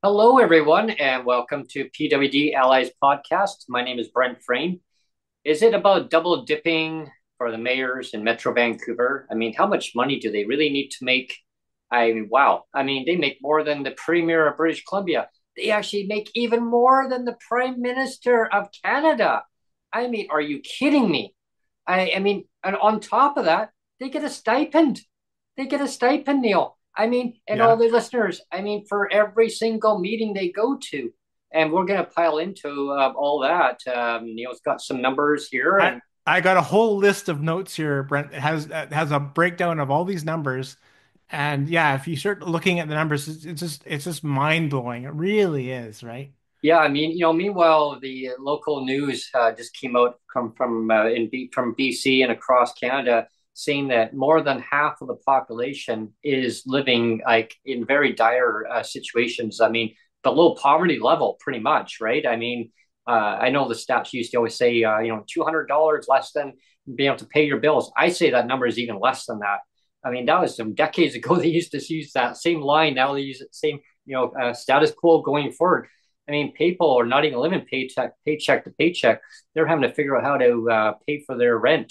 Hello, everyone, and welcome to PWD Allies podcast. My name is Brent Frain. Is it about double dipping for the mayors in Metro Vancouver? I mean, how much money do they really need to make? I mean, wow. I mean, they make more than the Premier of British Columbia. They actually make even more than the Prime Minister of Canada. I mean, are you kidding me? I mean, and on top of that, they get a stipend. They get a stipend, Neil. I mean, and all Yeah. the listeners, I mean, for every single meeting they go to. And we're going to pile into all that. Neil's got some numbers here. I And I got a whole list of notes here, Brent. It has a breakdown of all these numbers. And yeah, if you start looking at the numbers, it's just mind-blowing. It really is, right? yeah, I mean, meanwhile, the local news just came out from BC and across Canada saying that more than half of the population is living like in very dire situations. I mean, below poverty level, pretty much, right? I mean, I know the stats used to always say, $200 less than being able to pay your bills. I say that number is even less than that. I mean, that was some decades ago. They used to use that same line. Now they use the same, status quo going forward. I mean, people are not even living paycheck to paycheck. They're having to figure out how to pay for their rent,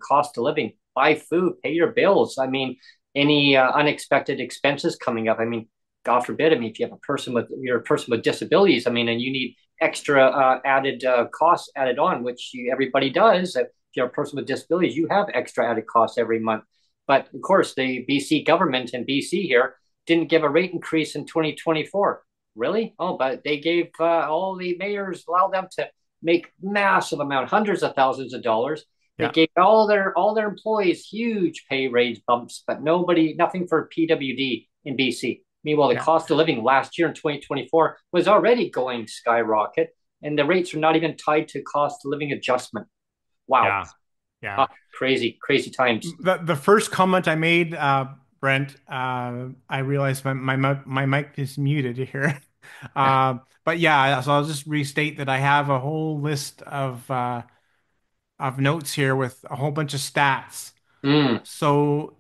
cost of living, buy food, pay your bills. I mean, any unexpected expenses coming up. I mean, God forbid. I mean, if you have you're a person with disabilities. I mean, and you need extra added costs added on, which everybody does. If you're a person with disabilities, you have extra added costs every month. But of course, the BC government and BC here didn't give a rate increase in 2024. Really? Oh, but they gave all the mayors allowed them to make massive amount, hundreds of thousands of dollars. They Yeah. gave all their employees huge pay raise bumps, but nothing for PWD in BC. Meanwhile, the Yeah. cost of living last year in 2024 was already going skyrocket, and the rates are not even tied to cost of living adjustment. Wow. Yeah. Yeah. Crazy, crazy times. The first comment I made, Brent, I realized my mic is muted here. But yeah, so I'll just restate that I have a whole list of notes here with a whole bunch of stats. Mm, So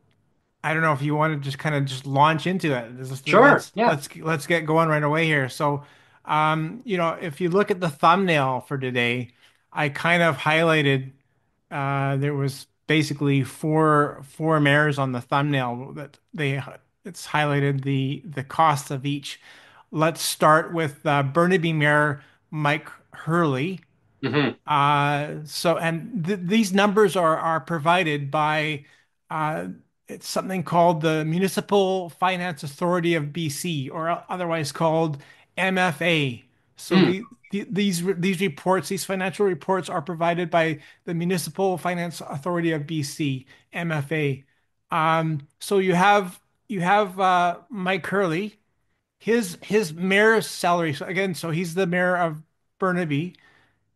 I don't know if you want to just kind of just launch into it. sure. Yeah. Let's get going right away here. So, if you look at the thumbnail for today, I kind of highlighted there was basically four mayors on the thumbnail that it's highlighted the cost of each. Let's start with Burnaby Mayor Mike Hurley. Hmm. And th these numbers are provided by uh, it's something called the Municipal Finance Authority of BC, or otherwise called MFA. So Mm. these reports, these financial reports, are provided by the Municipal Finance Authority of BC, MFA. So you have Mike Hurley, his mayor's salary. So again, so he's the mayor of Burnaby.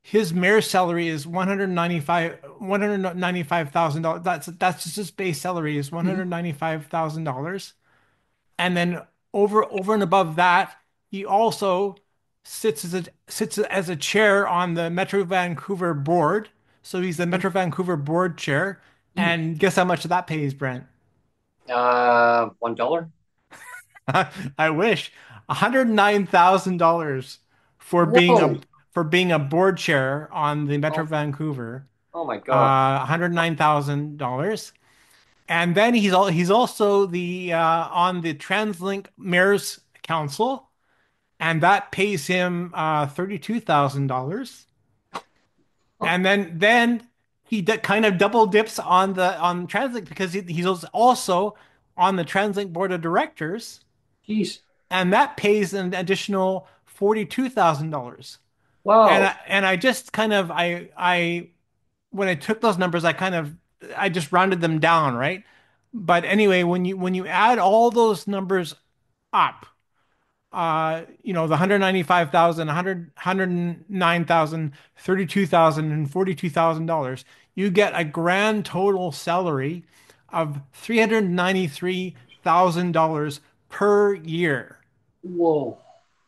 His mayor's salary is $195,000. That's just his base salary is $195,000. And then over and above that, he also sits as a chair on the Metro Vancouver board. So he's the Metro Vancouver board chair. Mm. And guess how much that pays, Brent? $1. I wish. $109,000 for being a Whoa. for being a board chair on the Metro Oh, Vancouver. oh my God. $109,000. And then he's also the on the TransLink Mayor's Council, and that pays him $32,000. And then he kind of double dips on TransLink because he's also on the TransLink board of directors, Jeez. and that pays an additional $42,000. And Wow. I just kind of I when I took those numbers, I just rounded them down, right? But anyway, when you add all those numbers up, the 195,000, 109,000, 32,000, and $42,000, you get a grand total salary of $393,000 per year. Whoa.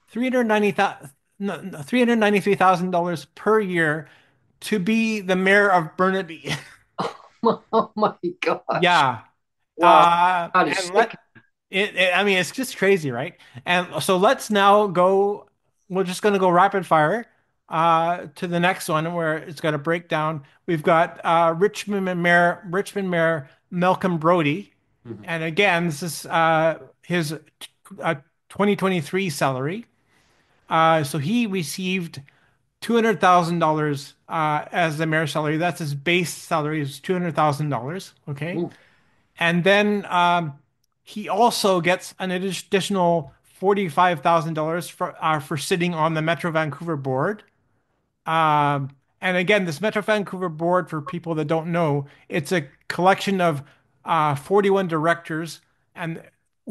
390,000 $393,000 per year to be the mayor of Burnaby. Oh my gosh. Yeah. Wow. That is And let sick. I mean, it's just crazy, right? And so let's now go. We're just going to go rapid fire to the next one where it's got a breakdown. We've got Richmond Mayor Malcolm Brodie, Mhm. and again, this is his 2023 salary. So he received $200,000 as the mayor's salary. That's his base salary is $200,000. Okay. Ooh. And then he also gets an additional $45,000 for sitting on the Metro Vancouver board. And again, this Metro Vancouver board, for people that don't know, it's a collection of 41 directors and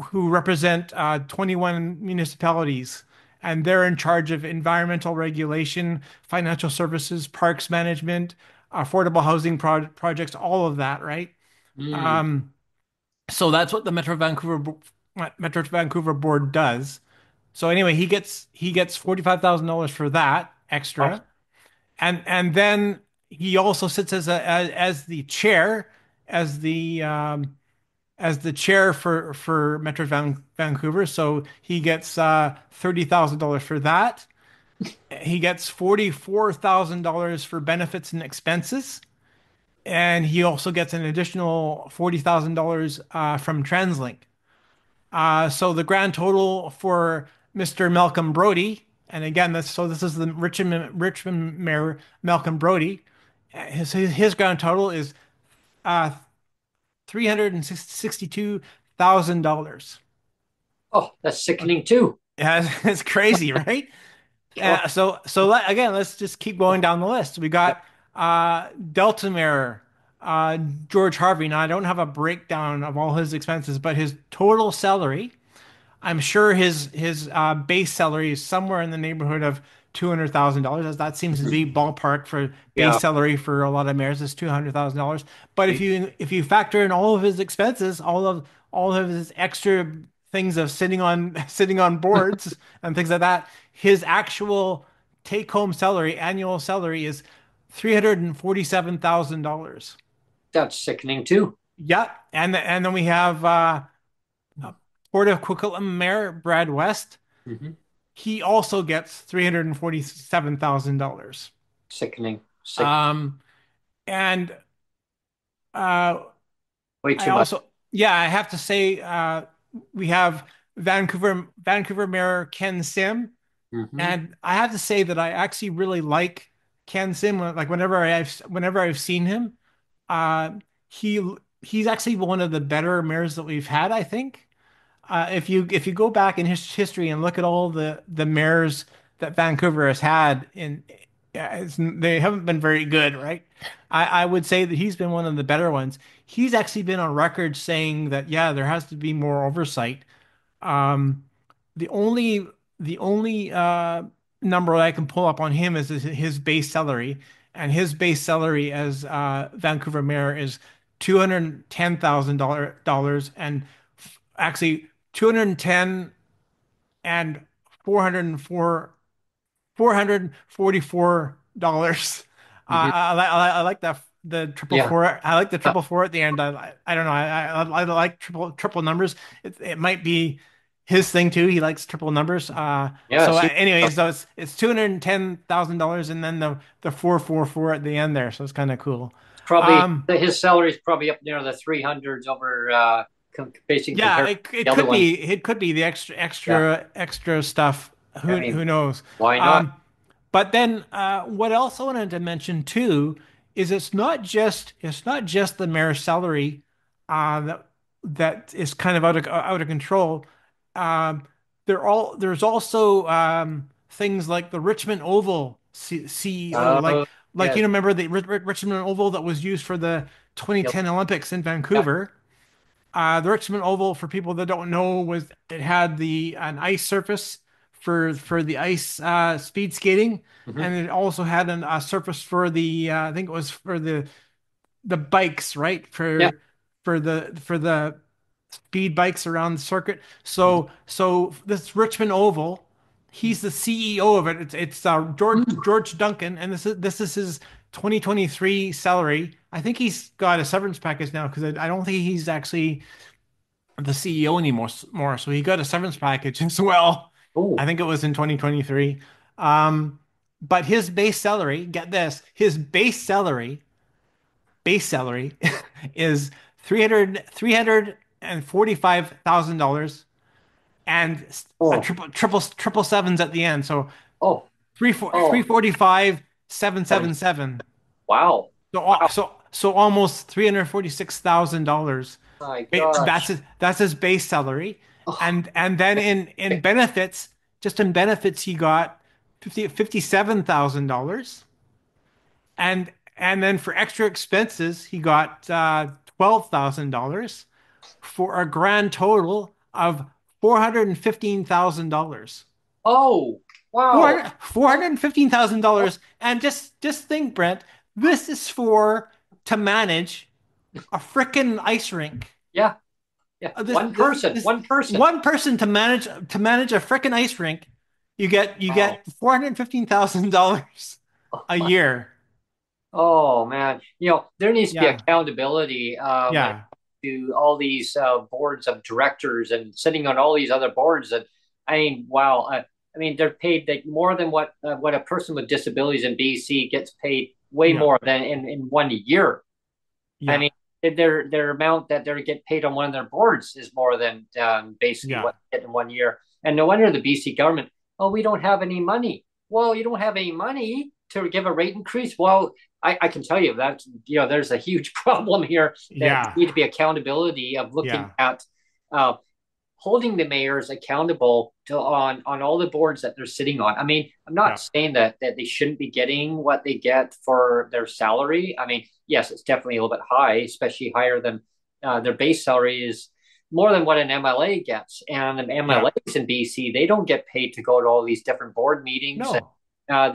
who represent 21 municipalities. And they're in charge of environmental regulation, financial services, parks management, affordable housing projects, all of that, right? Mm. Um, so that's what the Metro Vancouver board does. So anyway, he gets $45,000 for that Oh. extra, and then he also sits as the chair, as the um, as the chair for Vancouver. So he gets $30,000 for that. He gets $44,000 for benefits and expenses, and he also gets an additional $40,000 from TransLink. So the grand total for Mr. Malcolm Brodie, and again, this is the Richmond Mayor Malcolm Brodie. His grand total is $362,000. Oh, that's sickening too. Yeah, it's crazy, right? Oh. Again, let's just keep going down the list. We Yeah. got Delta Mayor George Harvie. Now I don't have a breakdown of all his expenses, but his total salary, I'm sure his base salary is somewhere in the neighborhood of $200,000. As that seems to be ballpark for base Yeah. salary for a lot of mayors is $200,000. But if Sweet. you factor in all of his expenses, all of his extra things of sitting on sitting on boards and things like that, his actual take-home salary, annual salary is $347,000. That's sickening too. Yeah, and then we have Port of Coquitlam Mayor Brad West. Hmm. He also gets $347,000. Sickening. Sick. Um, and uh, Way I too much. also, yeah, I have to say, we have Vancouver Mayor Ken Sim, Hmm. and I have to say that I actually really like Ken Sim. Like whenever I've seen him, uh, he he's actually one of the better mayors that we've had, I think. If you go back in his history and look at all the mayors that Vancouver has had they haven't been very good, right? I would say that he's been one of the better ones. He's actually been on record saying that, yeah, there has to be more oversight. Um, the only the only number I can pull up on him is his base salary, and his base salary as Vancouver mayor is $210,000, and actually 210 and 444. Hmm. I like the triple Yeah. four. I like the Yeah. triple four at the end. I don't know. I like triple numbers. It might be his thing too. He likes triple numbers. Yeah. See, Anyways, so it's $210,000, and then the 444 at the end there. So it's kind of cool. it's probably Um, his salary is probably up near the 300s over basically yeah, compared to it the other could ones. be the Yeah. extra stuff. I Who mean, knows? why not? Um, But then what else I wanted to mention too is it's not just the mayor's salary that is kind of out of control. Um, there's also things like the Richmond Oval CEO, Oh, like yes. remember the Richmond Oval that was used for the Yep. 2010 Olympics in Yeah. Vancouver. The Richmond Oval, for people that don't know, was it had the an ice surface for the ice speed skating, Hmm. and it also had a surface for the I think it was for the bikes, right? Yeah. For the speed bikes around the circuit. Mhm. So this Richmond Oval, he's the CEO of it. It's George Duncan, and this is his 2023 salary. I think he's got a severance package now because I don't think he's actually the CEO anymore. So he got a severance package as well. I Oh, think it was in 2023. Um, but his base salary, get this, his base salary is $345,000 and a oh, triple sevens at the end. So oh, three oh, forty five seven seven. seven seven. Wow. Wow. So almost $346,000. My gosh. That's his base salary, Oh, and then in okay. benefits, just in benefits, he got $57,000, and then for extra expenses, he got $12,000 for a grand total of $415,000. Oh, wow. $415,000. And just think, Brent, this is for to manage a frickin' ice rink. Yeah. Yeah. This One person. one person to manage a frickin' ice rink, you Wow. get $415,000 a year. Oh man, there needs to be Yeah, accountability when it yeah, comes to all these boards of directors and sitting on all these other boards. And I mean, wow, I mean they're paid like more than what a person with disabilities in BC gets paid, way yeah, more than in 1 year. I yeah, mean, their amount that they get paid on one of their boards is more than basically yeah, what they get in 1 year. And no wonder the BC government, oh, we don't have any money. Well, you don't have any money to give a rate increase. Well, I can tell you that there's a huge problem here that yeah, need to be accountability of looking yeah, at uh, holding the mayors accountable on all the boards that they're sitting on. I mean, I'm not yeah, saying that they shouldn't be getting what they get for their salary. I mean, yes, it's definitely a little bit high, especially higher than their base salary is more than what an MLA gets. And an yeah. MLAs in BC, they don't get paid to go to all these different board meetings. And No,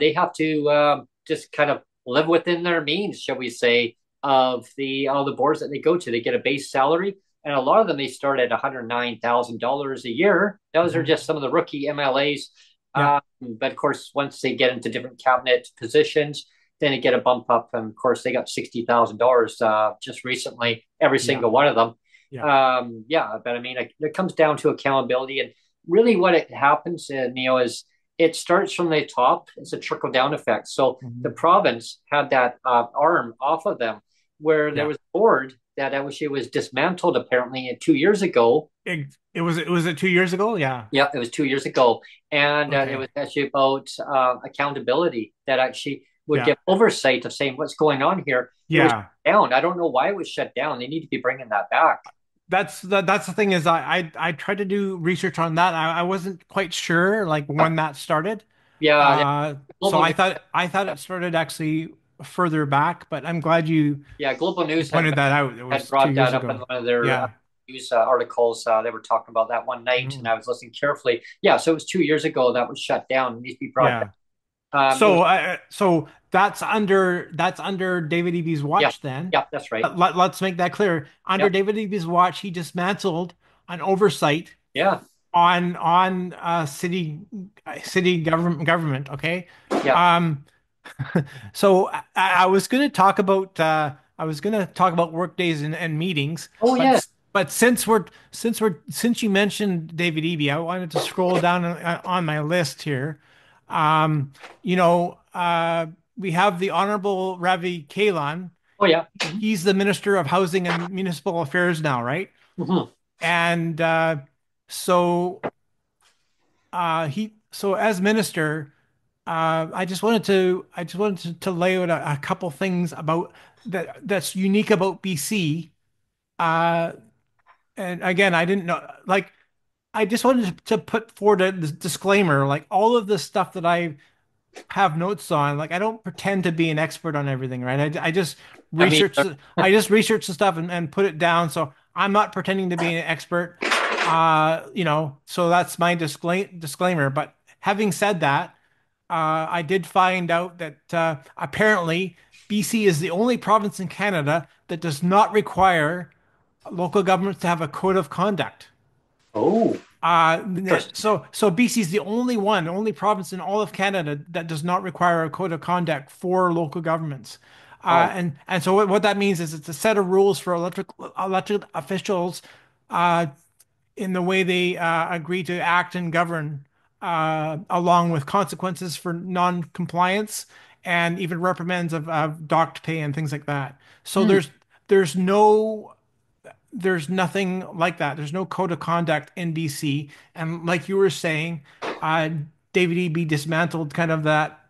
they have to just kind of live within their means, shall we say, of the all the boards that they go to. They get a base salary, and a lot of them they start at $109,000 a year. Those are mhm, just some of the rookie MLAs. yeah, But of course, once they get into different cabinet positions, then they get a bump up, and of course, they got $60,000 just recently. Every yeah, single one of them. yeah, Yeah, but I mean, it comes down to accountability, and really, what it happens, Neo, is it starts from the top. It's a trickle down effect. So the mhm, province had that arm off of them, where there yeah. was a board that actually was dismantled apparently 2 years ago. It was it 2 years ago? Yeah. Yeah, it was 2 years ago, and it was Okay. actually about accountability that actually would Yeah. give oversight of saying what's going on here. It was Yeah. shut down. I don't know why it was shut down. They need to be bringing that back. That's the thing is I tried to do research on that. I wasn't quite sure like Yeah, when that started. yeah. So Global news. I thought it started actually further back, but I'm glad Yeah, Global you News pointed that out. It had was two brought years that up in ago. one of their Yeah. news articles. They were talking about that one night, and Mm. I was listening carefully. Yeah, so it was 2 years ago that was shut down. It needs to be brought back. Yeah. It was So that's under David Eby's yeah, watch then. yeah, that's right. Let's make that clear. Under Yep, David Eby's watch, he dismantled an oversight yeah, on city government. Okay. yeah. Um, so I was going to talk about work days and meetings, Oh yeah. but since you mentioned David Eby, I wanted to scroll down on my list here. Um, we have the Honorable Ravi Kalan. Oh yeah. He's the Minister of Housing and Municipal Affairs now, right? Hmm. And so so as minister, I just wanted to lay out a couple things about that's unique about BC. Uh, and again, I didn't know, like, I just wanted to put forward a disclaimer, like all of the stuff that I have notes on. Like I don't pretend to be an expert on everything, right? I just I mean, research I just research the stuff and put it down. So I'm not pretending to be an expert. So that's my disclaimer. But having said that, I did find out that apparently BC is the only province in Canada that does not require local governments to have a code of conduct. oh, interesting. So BC is the only province in all of Canada that does not require a code of conduct for local governments. Oh, And so what that means is it's a set of rules for elected officials in the way they agree to act and govern, along with consequences for non-compliance and even reprimands of docked pay and things like that. So Hmm. there's no there's nothing like that. There's no code of conduct in BC. And like you were saying, uh, David Eby dismantled kind of that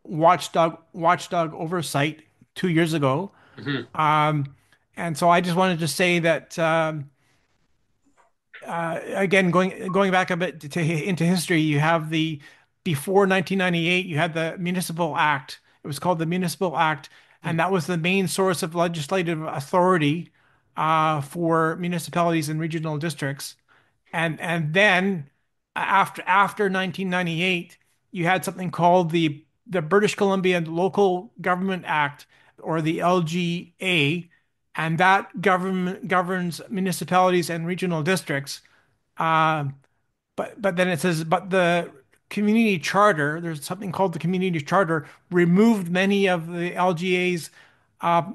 watchdog oversight 2 years ago. Hmm. Um, and so I just wanted to say that again, going back a bit into history, you have the before 1998, you had the Municipal Act. It was called the Municipal Act, and that was the main source of legislative authority for municipalities and regional districts. And then after 1998, you had something called the British Columbia Local Government Act, or the LGA, and that government governs municipalities and regional districts. Uh, but then it says, but the community charter, there's something called the community charter, removed many of the LGA's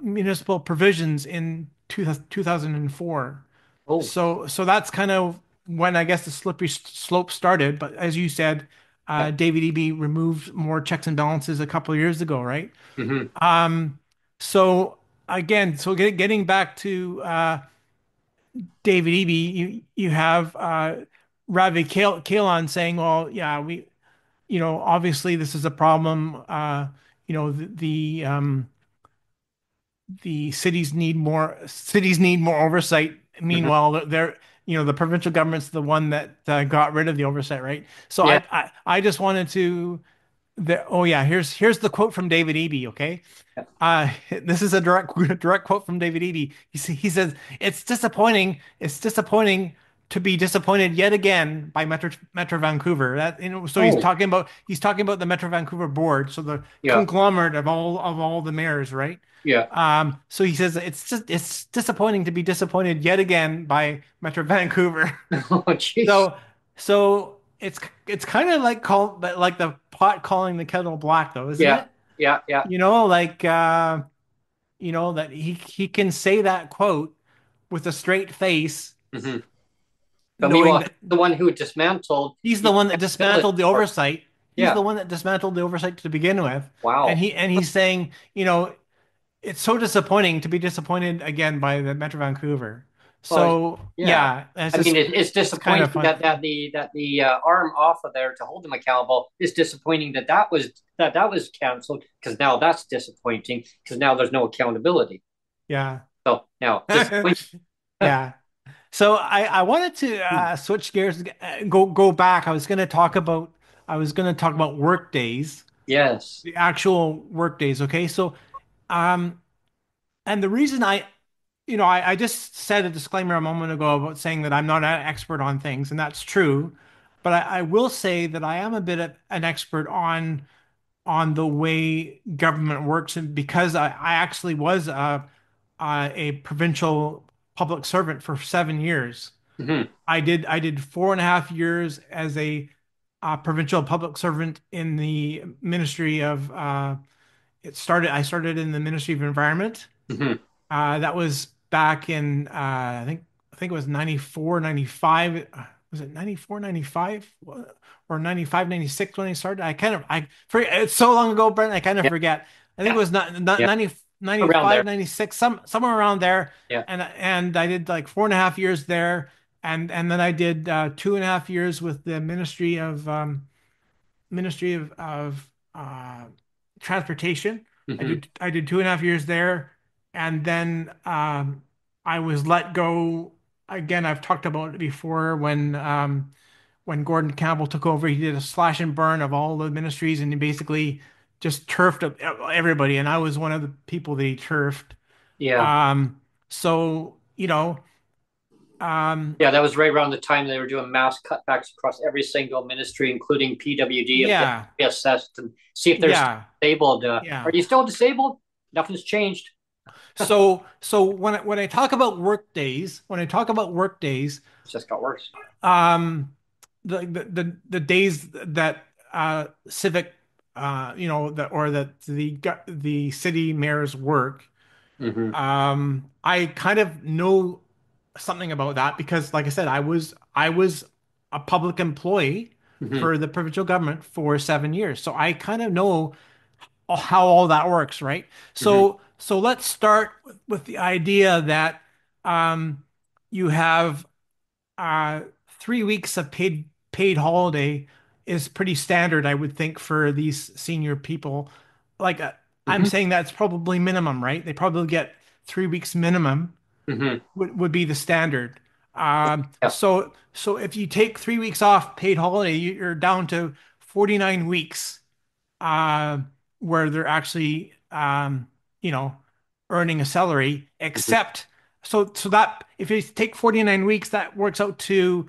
municipal provisions in 2004. Oh, So that's kind of when I guess the slippery slope started. But as you said, yeah. David Eby removed more checks and balances a couple of years ago, right? Hmm. Um, so again, getting back to David Eby, you have Ravi Kahlon saying, "Well, yeah, obviously this is a problem. You know, the cities need more oversight. Hmm. Meanwhile, the provincial government's the one that got rid of the oversight, right? So Yeah. I just wanted to oh yeah, here's the quote from David Eby, okay? This is a direct quote from David Eby. He says, It's disappointing to be disappointed yet again by Metro Vancouver." So Oh, he's talking about the Metro Vancouver board, so the yeah. conglomerate of all the mayors, right? Yeah. So he says it's disappointing to be disappointed yet again by Metro Vancouver. Oh, jeez. So it's kind of like the pot calling the kettle black, though, isn't Yeah. it? Yeah. Yeah. Like that he can say that quote with a straight face, Hmm. But knowing meanwhile, that the one who dismantled, he's he the one that can't build it dismantled the anymore. oversight. He's Yeah. the one that dismantled the oversight to begin with. And Wow. he's saying, it's so disappointing to be disappointed again by the Metro Vancouver. Well, So yeah. yeah, I mean, it's it's kind of disappointing fun. that the arm off of there to hold him accountable is disappointing that was canceled because now that's disappointing because now there's no accountability. Yeah. So now disappointing. Yeah. So I wanted to switch gears, go back. I was going to talk about work days, Yes. the actual work days. Okay. So um, and the reason I just said a disclaimer a moment ago about saying that I'm not an expert on things, and that's true. But I will say that I am a bit of an expert on the way government works, and because I actually was a provincial public servant for 7 years. Hmm. I did 4.5 years as a provincial public servant in the Ministry of I started in the Ministry of Environment. Hmm. That was back in I think it was 94, 95. Was it 94, 95 or 95, 96 when I started? I forget. It's so long ago, Brent, I kind of Yeah. forget. I think Yeah. it was not Yeah. 90, Around there. 95, 96, somewhere around there. Yeah. And I did like 4.5 years there. And then I did 2.5 years with the Ministry of Transportation. Hmm. I did 2.5 years there, and then I was let go. Again, I've talked about it before when Gordon Campbell took over. He did a slash and burn of all the ministries, and he basically just turfed everybody. And I was one of the people that he turfed. Yeah. Um, so um, Yeah, that was right around the time they were doing mass cutbacks across every single ministry, including PWD, and get yeah, reassessed and see if they're still yeah, disabled. Are yeah. you still disabled? Nothing's changed. So when I talk about work days, It's just got worse. um, the days that civic, that the city mayors work, Hmm. I kind of know something about that because, like I said, I was a public employee Hmm. for the provincial government for 7 years. So I kind of know how all that works, right? Hmm. So let's start with the idea that um, you have 3 weeks of paid holiday is pretty standard, I would think, for these senior people. Like I'm Hmm. saying that's probably minimum, right? They probably get 3 weeks minimum Hmm. would be the standard. Yeah. So if you take 3 weeks off paid holiday, you're down to 49 weeks uh, where they're actually you know earning a salary. Hmm. Except so that if you take 49 weeks, that works out to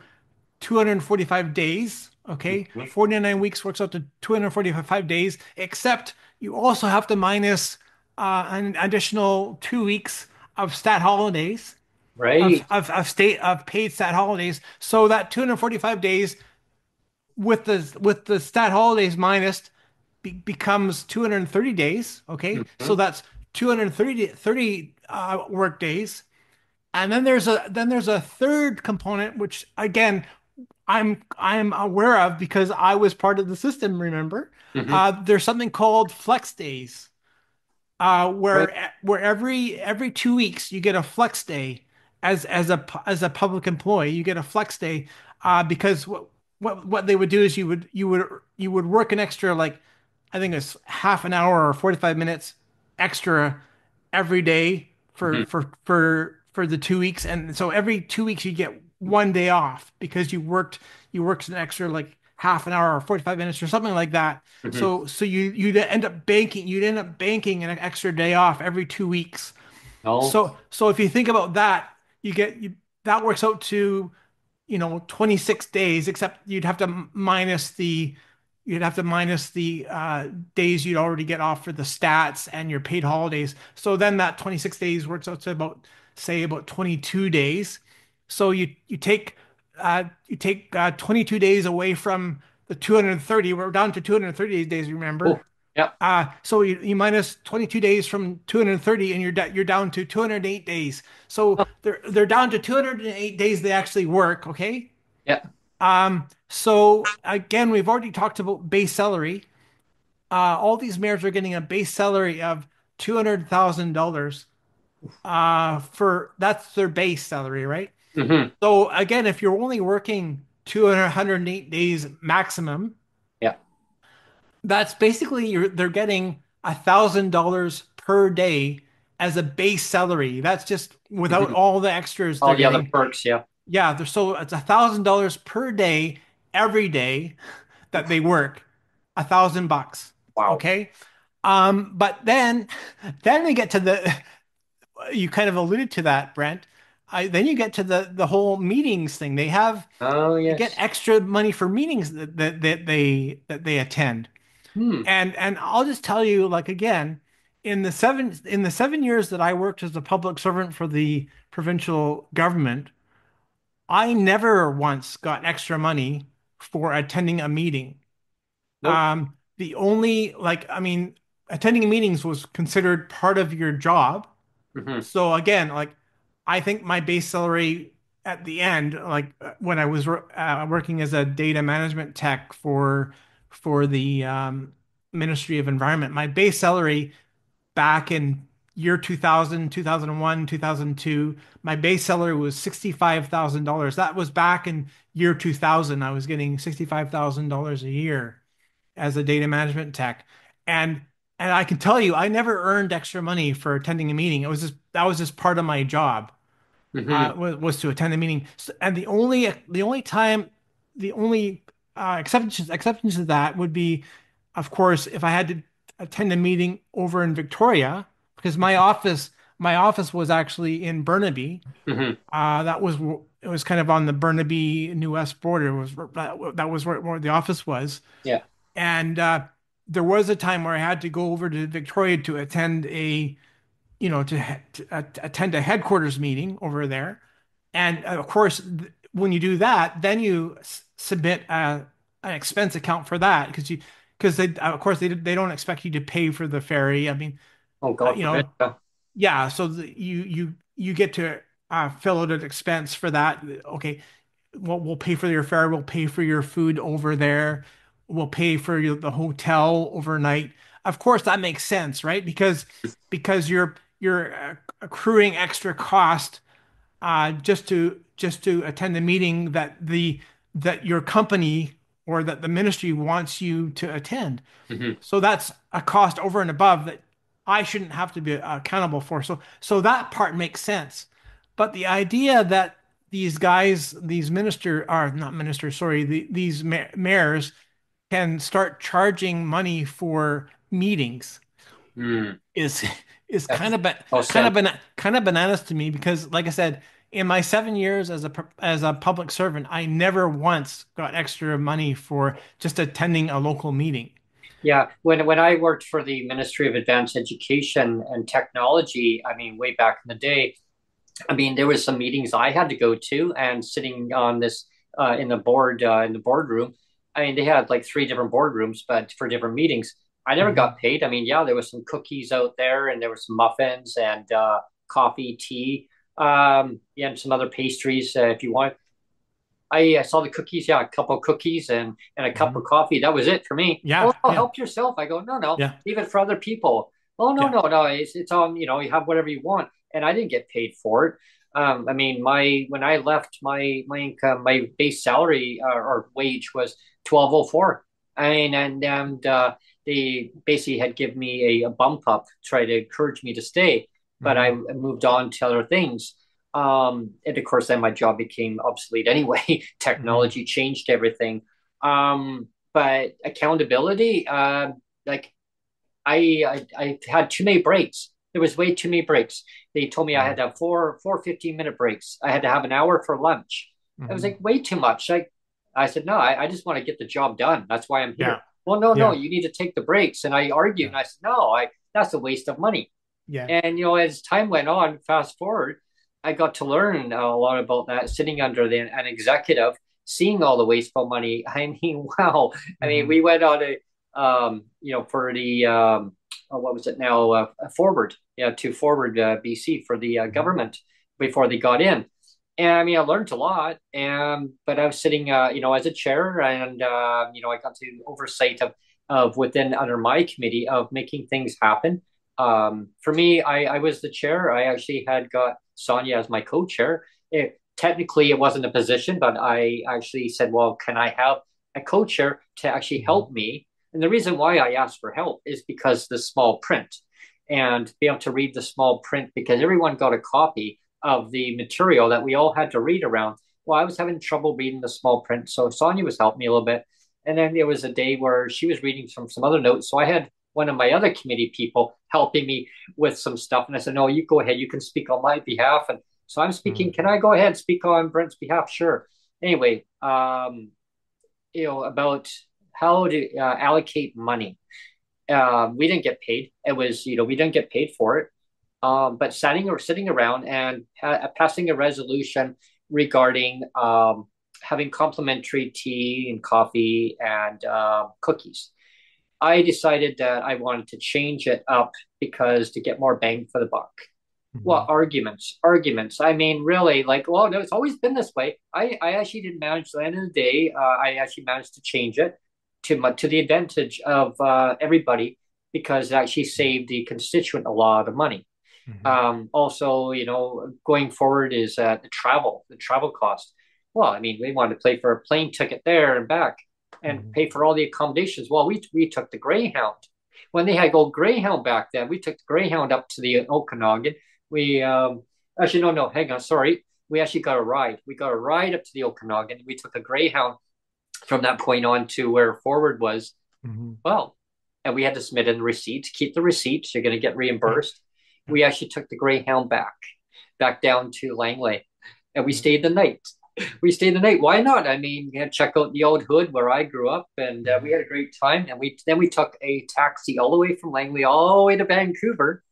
245 days. Okay, Hmm. 49 weeks works out to 245 days. Except you also have to minus an additional 2 weeks of stat holidays Right. of paid stat holidays. So that 245 days with the stat holidays minus becomes 230 days. Okay, so Hmm. that's 230 work days. And then there's a third component, which again I'm aware of because I was part of the system. Remember, Hmm. there's something called flex days, Right. where every 2 weeks you get a flex day as a public employee. You get a flex day because what they would do is you would work an extra, like I think it's half an hour or 45 minutes extra every day Hmm. for the 2 weeks, and so every 2 weeks you get one day off because you worked an extra like half an hour or 45 minutes or something like that. Hmm. So you'd end up banking an extra day off every 2 weeks. No. So if you think about that, that works out to 26 days, except you'd have to minus the days you'd already get off for the stats and your paid holidays. So then that 26 days works out to about 22 days. So you take 22 days away from the 230. We're down to 230 days, remember? Oh, yeah. So you minus 22 days from 230, and you're down to 208 days. So Oh, they're down to 208 days they actually work. Okay. yeah. So again, we've already talked about base salary. All these mayors are getting a base salary of $200,000. For that's their base salary, right? Hmm. So again, if you're only working 208 days maximum, Yeah. that's basically they're getting $1,000 per day as a base salary. That's just without Hmm. all the extras they're All the other getting. perks. Yeah. Yeah, so it's $1,000 per day every day that they work. $1,000. Wow. Okay. But then we get to the you kind of alluded to that, Brent. Then you get to the whole meetings thing. Oh, They get yes. extra money for meetings that they attend. Hmm. And I'll just tell you, like again, in the 7 years that I worked as a public servant for the provincial government, I never once got extra money for attending a meeting. Nope. The only like I mean, attending meetings was considered part of your job. Hmm. So again, like I think my base salary at the end, like when I was working as a data management tech for the Ministry of Environment, my base salary back in year 2000, 2001, 2002, my base salary was $65,000. That was back in year 2000. I was getting $65,000 a year as a data management tech. And and I can tell you, I never earned extra money for attending a meeting. That was just part of my job. Hmm. Was to attend a meeting. And the only exceptions to that would be, of course, if I had to attend a meeting over in Victoria, because my office was actually in Burnaby. Hmm. That was it was kind of on the Burnaby New West border. That was where the office was. Yeah. And there was a time where I had to go over to Victoria to attend to attend a headquarters meeting over there. And of course, when you do that, then you submit an expense account for that because they of course they don't expect you to pay for the ferry. I mean, Oh, God you forbid. know, Yeah. yeah. So you get to fill out an expense for that. Okay, we'll pay for your fare, we'll pay for your food over there, we'll pay for the hotel overnight. Of course, that makes sense, right? Because you're accruing extra cost just to attend the meeting that your company or that the ministry wants you to attend. Hmm. So that's a cost over and above that I shouldn't have to be accountable for. So that part makes sense. But the idea that these guys, these minister are not ministers, sorry, these mayors can start charging money for meetings Mm. is is That's kind of no sense. kind of bananas to me because, like I said, in my 7 years as a public servant, I never once got extra money for just attending a local meeting. Yeah, when I worked for the Ministry of Advanced Education and Technology, I mean, way back in the day, I mean, there was some meetings I had to go to, and sitting on this in the boardroom. I mean, they had like three different boardrooms, but for different meetings. I never got Mhm. paid. I mean, yeah, there was some cookies out there, and there were some muffins and coffee, tea, yeah, and some other pastries if you want. I saw the cookies, yeah, a couple of cookies and a cup of Mhm. coffee. That was it for me. Oh, Yeah, no, yeah, help yourself. I go, no, no, yeah, leave it for other people. Oh, no, yeah. no, no. It's on, you have whatever you want. And I didn't get paid for it. I mean, when I left, my income, my base salary or wage was 12.04. I mean, and they basically had given me a bump up, try to encourage me to stay, but I Mhm. moved on to other things. And of course, then my job became obsolete anyway. Mhm. Technology changed everything. But accountability, like I had too many breaks. There was way too many breaks. They told me I had Mhm. to have four 15-minute breaks. I had to have an hour for lunch. It was Mhm. like way too much. Like I said, no, I just want to get the job done. That's why I'm Yeah, here. Well, no, no, yeah, you need to take the breaks. And I argued yeah, and I said, no, I that's a waste of money. yeah. And as time went on, fast forward, I got to learn a lot about that sitting under an executive, seeing all the wasteful money. I mean, wow. I mean, Mhm. we went on for the what was it now? Forward, yeah, to Forward BC for the Mhm. government before they got in. And I mean, I learned a lot. And but I was sitting, as a chair, and I got to oversight of within under my committee of making things happen. For me, I was the chair. I actually had got Sonia as my co-chair. Technically, it wasn't a position, but I actually said, well, can I have a co-chair to actually Mhm. help me? And the reason why I asked for help is because the small print and be able to read the small print because everyone got a copy of the material that we all had to read around. Well, I was having trouble reading the small print, so Sonia was helping me a little bit. And then there was a day where she was reading some other notes, so I had one of my other committee people helping me with some stuff. And I said, no, you go ahead. You can speak on my behalf. And so I'm speaking. Mhm. Can I go ahead and speak on Brent's behalf? Sure. Anyway, about how to allocate money. We didn't get paid. It was, we didn't get paid for it. But sitting around and passing a resolution regarding having complimentary tea and coffee and cookies. I decided that I wanted to change it up because to get more bang for the buck. Well, Mhm. arguments. I mean, really, like, well, no, it's always been this way. I actually didn't manage. At the end of the day, I actually managed to change it to the advantage of everybody because it actually saved the constituent a lot of money. Mhm. Also, going forward is the travel cost. Well, I mean, we wanted to pay for a plane ticket there and back and Mhm. pay for all the accommodations. Well, we took the Greyhound. When they had go Greyhound back then, we took the Greyhound up to the Okanagan. We actually no, hang on, sorry. We actually got a ride. We got a ride up to the Okanagan. We took a Greyhound from that point on to where Forward was. Mhm. Well, and we had to submit in the receipt. Keep the receipts. You're going to get Yeah, reimbursed. yeah, We actually took the Greyhound back down to Langley, and we yeah. stayed the night. We stayed the night. Why not? I mean, check out the old hood where I grew up, and we Mhm. had a great time. And we took a taxi all the way from Langley all the way to Vancouver.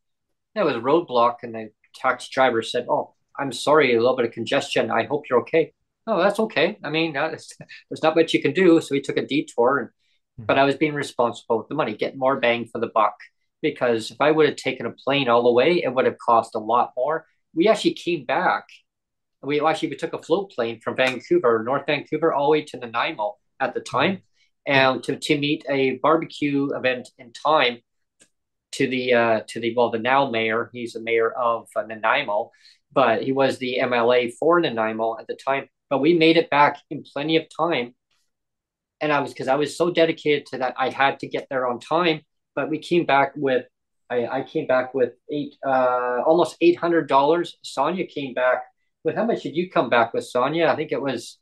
There was a roadblock, and the taxi driver said, "Oh, I'm sorry, a little bit of congestion. I hope you're okay." Oh, that's okay. I mean, there's not much you can do. So we took a detour, but Mhm. I was being responsible with the money, getting more bang for the buck. Because if I would have taken a plane all the way, it would have cost a lot more. We actually came back we took a float plane from Vancouver, North Vancouver, all the way to Nanaimo at the time, Yeah. and to meet a barbecue event in time to the now mayor. He's the mayor of Nanaimo, but he was the MLA for Nanaimo at the time. But we made it back in plenty of time, and I was so dedicated to that I had to get there on time. But we came back with I came back with almost $800. Sonia came back with how much did you come back with, Sonia? I think it was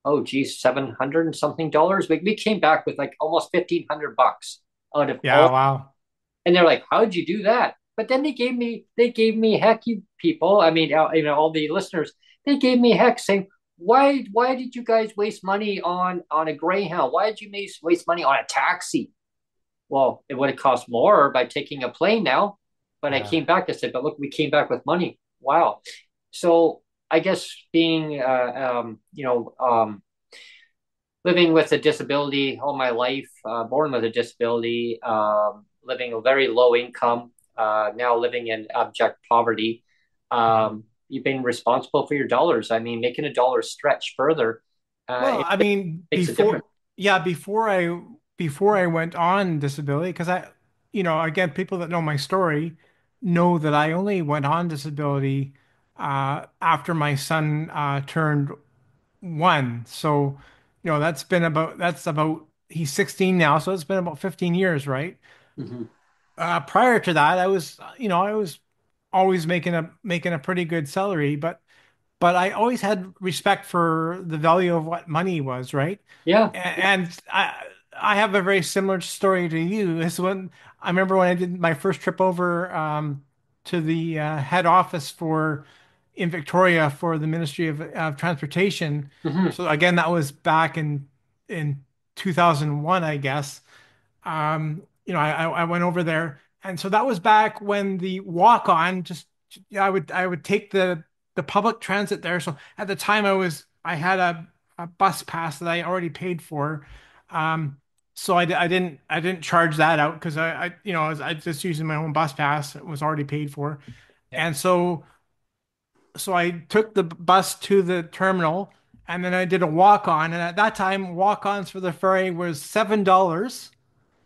oh geez, 700 and something dollars. We came back with like almost $1,500 out of Yeah, all, wow. and they're like, how'd you do that? But then they gave me heck, you people. I mean, all the listeners, they gave me heck saying, why did you guys waste money on a Greyhound? Why did you waste money on a taxi? Well, it would have cost more by taking a plane now. But I Yeah. came back, I said, but look, we came back with money. Wow. So I guess being, living with a disability all my life, born with a disability, living a very low income, now living in abject poverty. You've been responsible for your dollars. I mean, making a dollar stretch further, Well, it I mean, makes a difference. before I went on disability, because again, people that know my story know that I only went on disability after my son turned one. So, that's about he's 16 now, so it's been about 15 years, right? Mm-hmm. Prior to that, I was always making a pretty good salary, but I always had respect for the value of what money was, right? Yeah. And I have a very similar story to you. This when I remember when I did my first trip over to the head office for in Victoria for the Ministry of Transportation. Mm-hmm. So again, that was back in 2001, I guess. I went over there, and so that was back when the walk on just yeah, I would take the public transit there. So at the time I had a bus pass that I already paid for. Um, so I didn't charge that out because I was just using my own bus pass. It was already paid for. Yeah. And so I took the bus to the terminal and then I did a walk on. And at that time, walk-ons for the ferry was $7.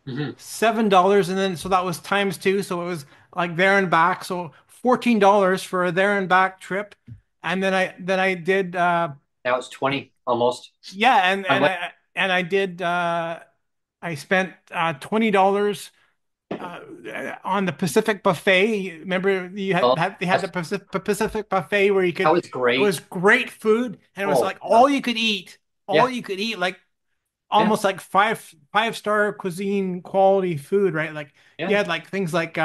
Mm-hmm. $7 and then so that was times two, so it was like there and back, so $14 for a there and back trip. And then I did Now it's 20 almost. yeah, and I and went, I did I spent $20 uh, on the Pacific buffet. Remember oh, they had the yes, Pacific buffet where you that could was it great. was great food and it was Oh, like yeah. all Yeah. you could eat, like Yeah. almost like five-star cuisine quality food, right? Like you Yeah. had like things like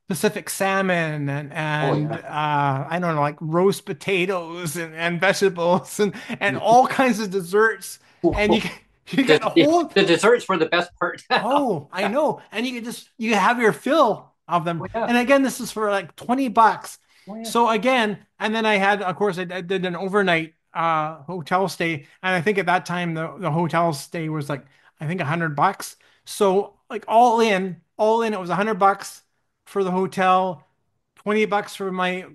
Pacific salmon Oh, and yeah. I don't know, like roast potatoes and vegetables and Mhm. all kinds of desserts. And you get a whole The desserts were the best part. oh, I Yeah. know. And you have your fill of them. Oh, yeah. And again, this is for like $20. Oh, yeah. So again, and then I had, of course, I did an overnight hotel stay. And I think at that time the hotel stay was like, I think $100. So like all in, it was $100 for the hotel, 20 bucks for my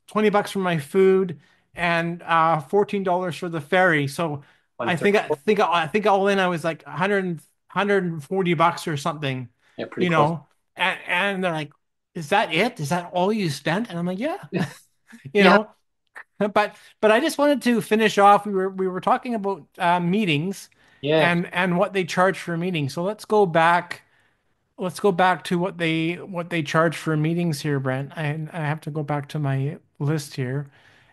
20 bucks for my food, and $14 for the ferry. So I think I 134. think I think all in I was like 140 bucks or something, Yeah, pretty you close. know. And they're like, "Is that it? Is that all you spent?" And I'm like, "Yeah." Yeah. You Yeah. know. But I just wanted to finish off. We were talking about meetings Yeah. and what they charge for meetings. So let's go back to what they charge for meetings here, Brent. I have to go back to my list here.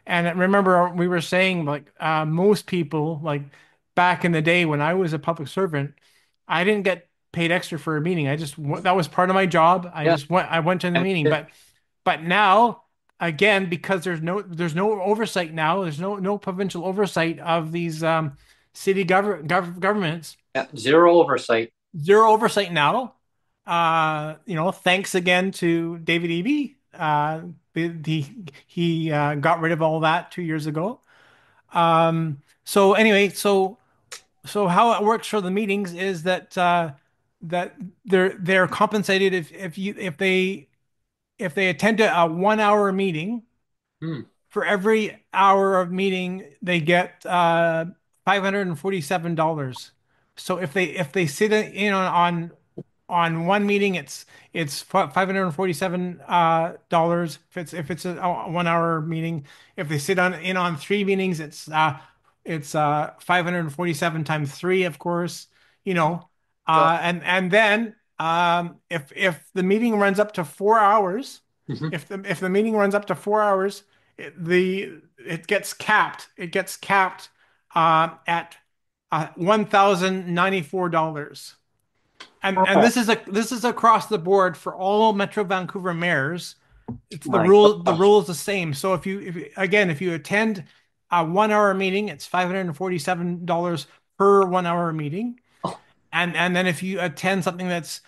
And remember, we were saying like most people, like back in the day when I was a public servant, I didn't get paid extra for a meeting. That was part of my job. Yeah. I went to the And meeting. But now again, because there's no oversight now, there's no provincial oversight of these city governments. yeah, zero oversight. Zero oversight now. Thanks again to David Eby. He got rid of all that 2 years ago. So anyway, so how it works for the meetings is that they're compensated if they attend a 1 hour meeting Hmm. for every hour of meeting, they get $547. So if they sit in on one meeting, it's $547 dollars. If it's a 1 hour meeting, if they sit on three meetings, it's 547 times three, of course, you know. Yeah. And then if the meeting runs up to 4 hours, Mhm. if the meeting runs up to 4 hours, it gets capped. It gets capped at $1,094. And Oh this is across the board for all Metro Vancouver mayors. It's the my rule. The gosh. rule is the same. So if you attend a 1 hour meeting, it's $547 per 1 hour meeting. Oh, And then if you attend something that's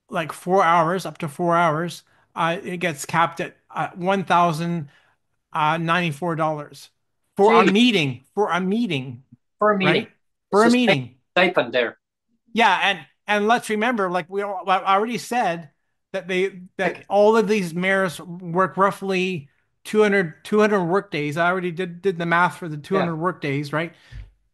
like 4 hours, up to 4 hours, it gets capped at $1,094 for a gee, meeting. For a meeting, for a meeting. right? For It's a a meeting. stipend there. Yeah, and let's remember, like I already said, that Like, all of these mayors work roughly 200 work days. I already did the math for the yeah. 200 work days, right?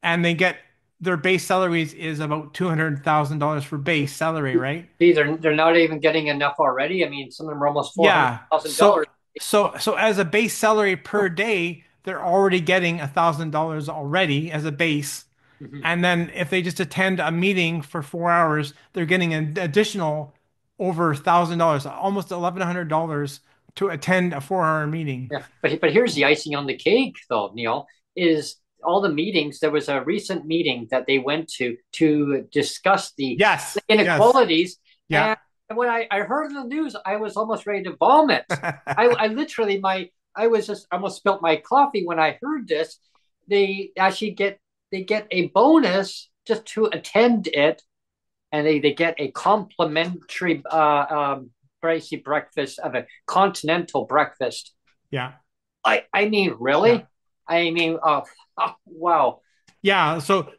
And they get their base salaries is about $200,000 for base salary, right? Gee, they're not even getting enough already. I mean, some of them are almost four hundred Yeah. thousand So dollars. so as a base salary per day, they're already getting $1,000 already as a base. Mhm. And then if they just attend a meeting for 4 hours, they're getting an additional over $1,000, almost $1,100 to attend a 4 hour meeting. Yeah, but here's the icing on the cake, though, Neil, is all the meetings. There was a recent meeting that they went to discuss the Yes, yes, inequalities, yeah. and when I heard the news, I was almost ready to vomit. I literally I was just almost spilt my coffee when I heard this. They actually get a bonus just to attend it, and they get a complimentary pricey breakfast of a continental breakfast. Yeah, I mean, yeah. really? I mean, oh, wow. Yeah, so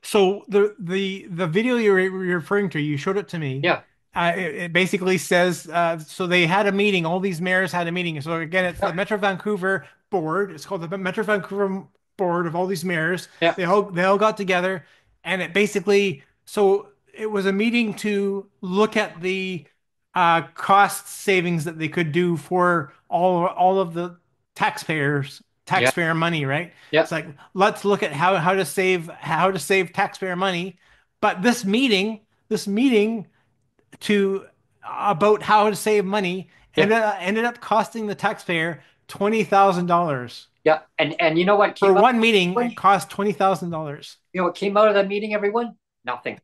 the video you're referring to, you showed it to me. Yeah, It basically says so they had a meeting. All these mayors had a meeting. So again, it's the yeah, Metro Vancouver board. It's called the Metro Vancouver board of all these mayors. yeah, They all got together, and it basically so it was a meeting to look at the cost savings that they could do for all of the yeah, taxpayer money, right? yeah, It's like let's look at how to save taxpayer money. But this meeting to about how to save money yeah, ended up costing the taxpayer $20,000 yeah. And you know what for came out? one meeting. Everyone? It cost $20,000. You know what came out of that meeting? Everyone? Nothing.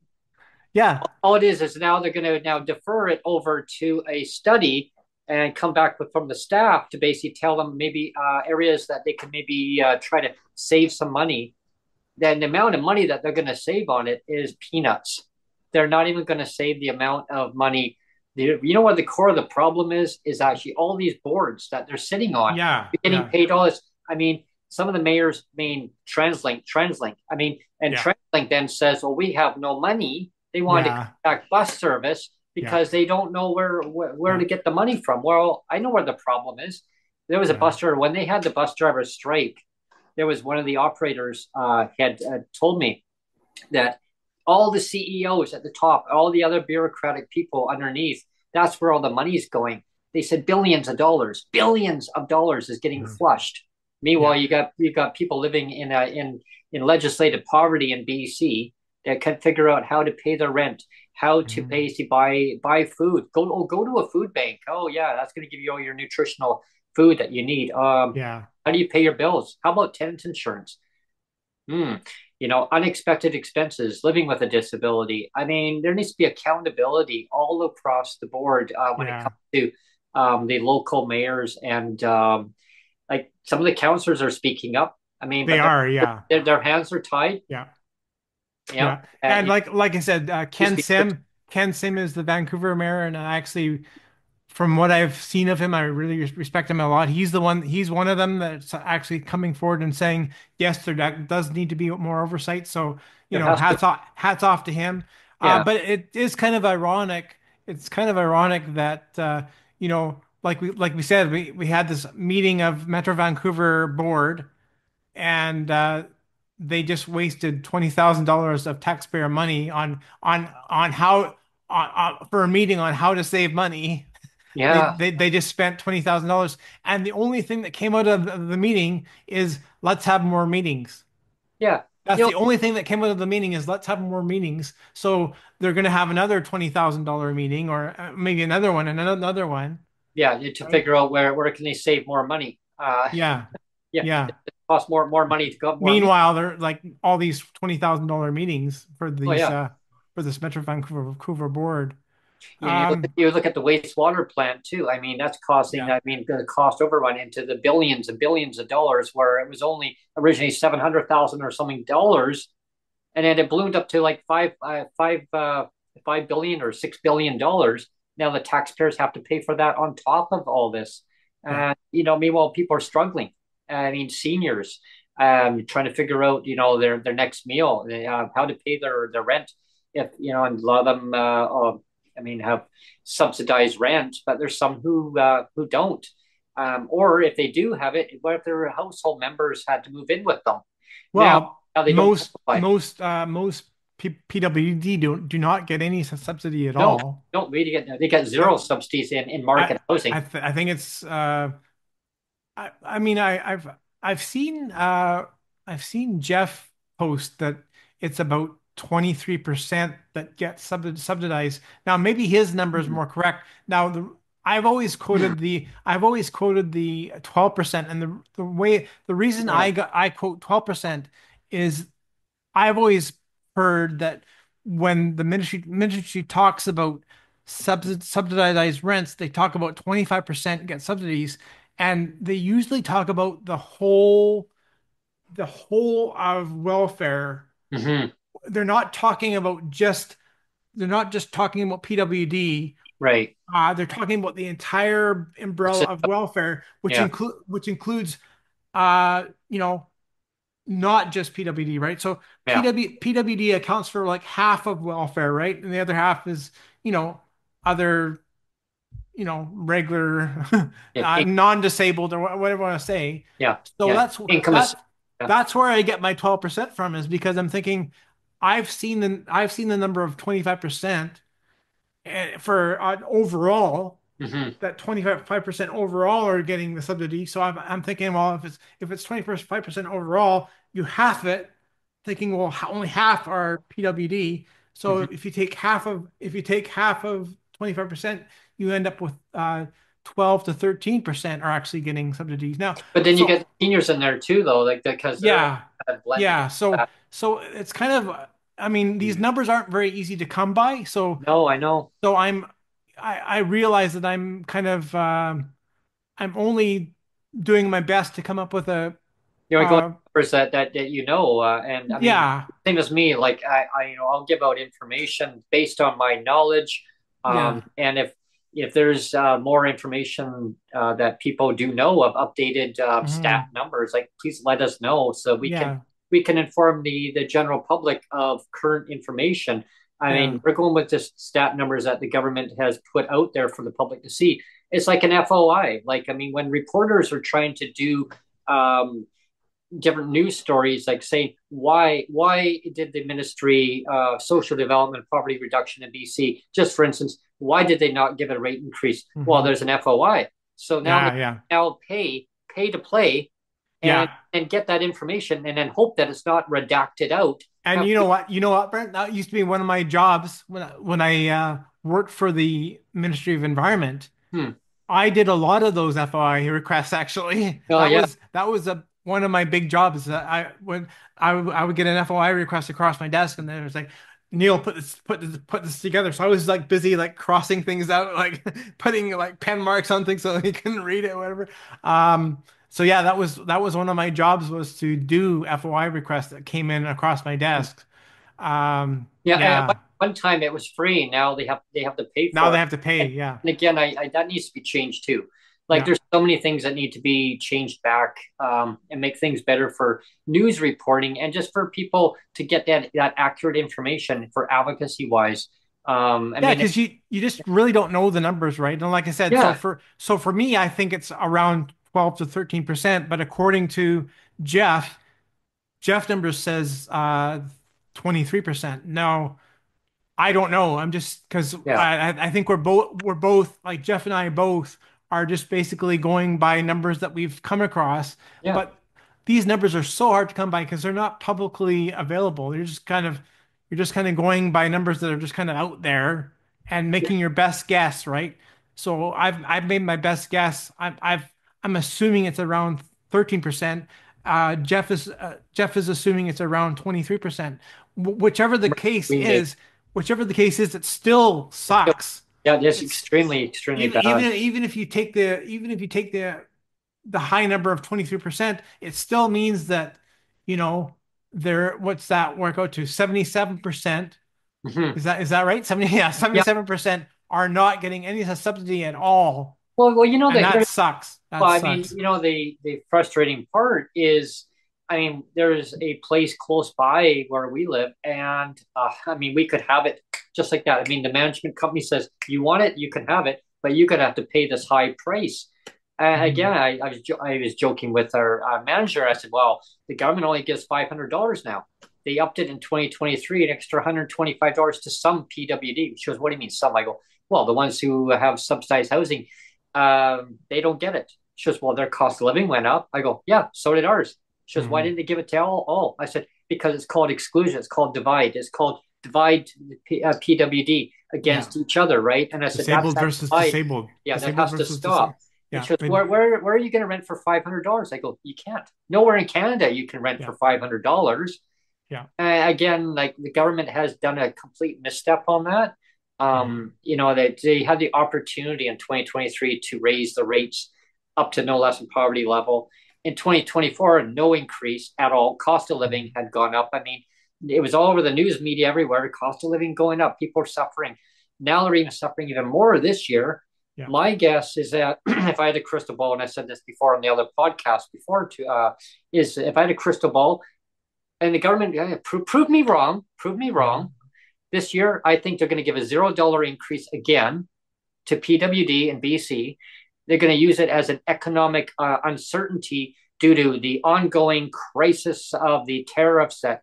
Yeah, All it is now they're going to now defer it over to a study and come back from the staff to basically tell them maybe areas that they can maybe try to save some money. Then the amount of money that they're going to save on it is peanuts. They're not even going to save the amount of money. You know what the core of the problem is actually all these boards that they're sitting on, yeah, getting yeah, paid all this. I mean, some of the mayors mean TransLink. I mean, and yeah, TransLink then says, well, we have no money. They want to cut yeah, back bus service yeah, because they don't know where yeah, to get the money from. Well, I know where the problem is. There was a yeah, bus driver when they had the bus driver strike. There was one of the operators had told me that all the CEOs at the top, all the other bureaucratic people underneath, that's where all the money's going. They said billions of dollars is getting mm, flushed. Meanwhile, yeah, you got people living in legislative poverty in BC that can figure out how to pay their rent, how to mm, basically buy food. Go to a food bank. Oh yeah, that's going to give you all your nutritional food that you need. yeah, How do you pay your bills? How about tenant insurance? Hmm. Unexpected expenses, living with a disability. I mean, there needs to be accountability all across the board when it yeah. comes to the local mayors and like some of the councillors are speaking up. I mean, They but are, yeah, their hands are tied. yeah, You know, yeah. And it like I said, used Ken to be Sim, Ken Sim is the Vancouver mayor, and I actually from what I've seen of him, I really respect him a lot. He's one of them that's actually coming forward and saying, yes, there does need to be more oversight. So, there has to. hats off to him. Yeah. But it is kind of ironic. It's kind of ironic that, like we said, we had this meeting of Metro Vancouver board, and they just wasted $20,000 of taxpayer money on how for a meeting on how to save money. Yeah, They just spent $20,000, and the only thing that came out of the meeting is let's have more meetings. yeah. That's You know, the only thing that came out of the meeting is let's have more meetings. So they're going to have another $20,000 meeting, or maybe another one and another one, yeah, to right? figure out where can they save more money. Yeah, Yeah, yeah. it costs more money to go up more meat. Meanwhile, they're like all these $20,000 meetings for Oh these yeah. for this Metro Vancouver board. Yeah, Um, you look at the wastewater plant too. I mean, that's costing, yeah, I mean, the cost overrun into the billions and billions of dollars, where it was only originally 700,000 or something dollars, and then it ballooned up to like 5 billion or $6 billion. Now the taxpayers have to pay for that on top of all this, yeah. and meanwhile people are struggling. I mean, seniors, trying to figure out, their next meal, how to pay their rent. If and a lot of them, I mean, have subsidized rent, but there's some who don't. Or if they do have it, what if their household members had to move in with them? Now, Well, now they don't qualify. most PWD do not get any subsidy at No, all. don't really get. They get I zero subsidies in I market housing. I think it's I mean I've seen Jeff post that it's about 23% that get subsidized. Now maybe his number is more correct. Now I've always quoted the 12%, and the reason Yeah. I quote 12% is I've always heard that when the ministry talks about subsidized rents, they talk about 25% get subsidies, and they usually talk about the whole of welfare. Hmm. They're not just talking about PWD. Right. They're talking about the entire umbrella of welfare, Yeah. which includes you know, not just PWD, right? So Yeah. PWD accounts for like half of welfare, right? And the other half is, you know, other, regular, Yeah. non-disabled or whatever I want to say. Yeah. So Yeah. Income is. Yeah. that's where I get my 12% from, is because I'm thinking I've seen the number of 25% for overall, Hmm. that 25% overall are getting the subsidy. So I'm thinking, well, if it's 25% overall, you half it, thinking, well, only half are PWD. So Hmm. if you take half of 25%, you end up with 12 to 13% are actually getting subsidies. Now, But then you so get seniors in there too, though, like because they're all yeah, kind of blended yeah. into that. So it's kind of, I mean, these numbers aren't very easy to come by. No, I know. So I realize that I'm kind of I'm only doing my best to come up with a Going uh numbers that and I mean, yeah, same as me. Like I'll give out information based on my knowledge, yeah, and if there's more information that people do know of updated stat mhm, numbers, like please let us know so yeah, we can inform the general public of current information. I yeah, mean, we're going with just stat numbers that the government has put out there for the public to see. It's like an FOI. Like, I mean, when reporters are trying to do um, different news stories, like saying why did the Ministry of Social Development and Poverty Reduction in BC, just for instance, why did they not give a rate increase? Well, mhm, there's an FOI, so now they yeah, yeah, now pay to play and yeah. get that information and then hope that it's not redacted out. And Have, you know what? You know what, Brent? That used to be one of my jobs when I worked for the Ministry of Environment. hmm. I did a lot of those FOI requests actually. Oh yeah. That was one of my big jobs. That I would get an FOI request across my desk, and then it was like, Neil, put this together. So I was like busy like crossing things out, like putting like pen marks on things so he couldn't read it or whatever. So yeah, that was one of my jobs, was to do FOI requests that came in across my desk. Yeah, and at Yeah. one time it was free. Now they have to pay Now for they it. have to pay. Yeah. And again, I that needs to be changed too. Like Yeah. there's so many things that need to be changed back, and make things better for news reporting and just for people to get that accurate information for advocacy wise. I Yeah, mean, because you just really don't know the numbers, right? And like I said, yeah, so for me, I think it's around 12 to 13%, but according to Jeff, Jeff numbers says 23%. Now, I don't know. I'm just because yeah, I think we're both like Jeff and I both are just basically going by numbers that we've come across. yeah, But these numbers are so hard to come by because they're not publicly available. You're just kind of going by numbers that are just kind of out there and yeah. making your best guess, right? So I've made my best guess. I'm assuming it's around 13%. Jeff is assuming it's around 23%. Whichever the case We make is, it still it's still, sucks. yeah, it's It's extremely, extremely even bad. even even if you take the high number of 23%, it still means that, you know, what's that work out to? 77%. Hmm. Is that right? 70, yeah, Yeah. 77% are not getting any subsidy at all. Well, you know And that that here. sucks. Well, That I mean, sucks. you know, the frustrating part is, I mean, there's a place close by where we live, and I mean, we could have it just like that. I mean, the management company says you want it, you can have it, but you're gonna have to pay this high price. Again, Mhm. I was joking with our manager. I said, "Well, the government only gives $500 now. They upped it in 2023, an extra $125 to some PWD." She goes, "What do you mean some?" I go, "Well, the ones who have subsidized housing, they don't get it." She goes, "Well, their cost of living went up." I go, "Yeah, so did ours." She goes, "Why Mhm. didn't they give it to all?" I said, "Because it's called exclusion. It's called divide. It's called divide PWD Yeah. against each other, right?" And I said, Disabled that versus divide, disabled. yeah, that Disabled has to versus disabled. stop. And Yeah. she goes, where are you going to rent for $500? I go, "You can't. Nowhere in Canada you can rent Yeah. for $500." Yeah. Again, like the government has done a complete misstep on that. Mhm. You know, that they had the opportunity in 2023 to raise the rates up to no less than poverty level. In 2024, no increase at all. Cost of living Mhm. had gone up. I mean, it was all over the news media everywhere. Cost of living going up. People are suffering. Now they're even suffering even more this year. Yeah. My guess is that if I had a crystal ball, and I said this before on the other podcast before, is if I had a crystal ball, and the government prove me wrong, prove me Mhm. wrong. This year, I think they're going to give a $0 increase again to PWD and BC. They're going to use it as an economic uncertainty due to the ongoing crisis of the tariffs that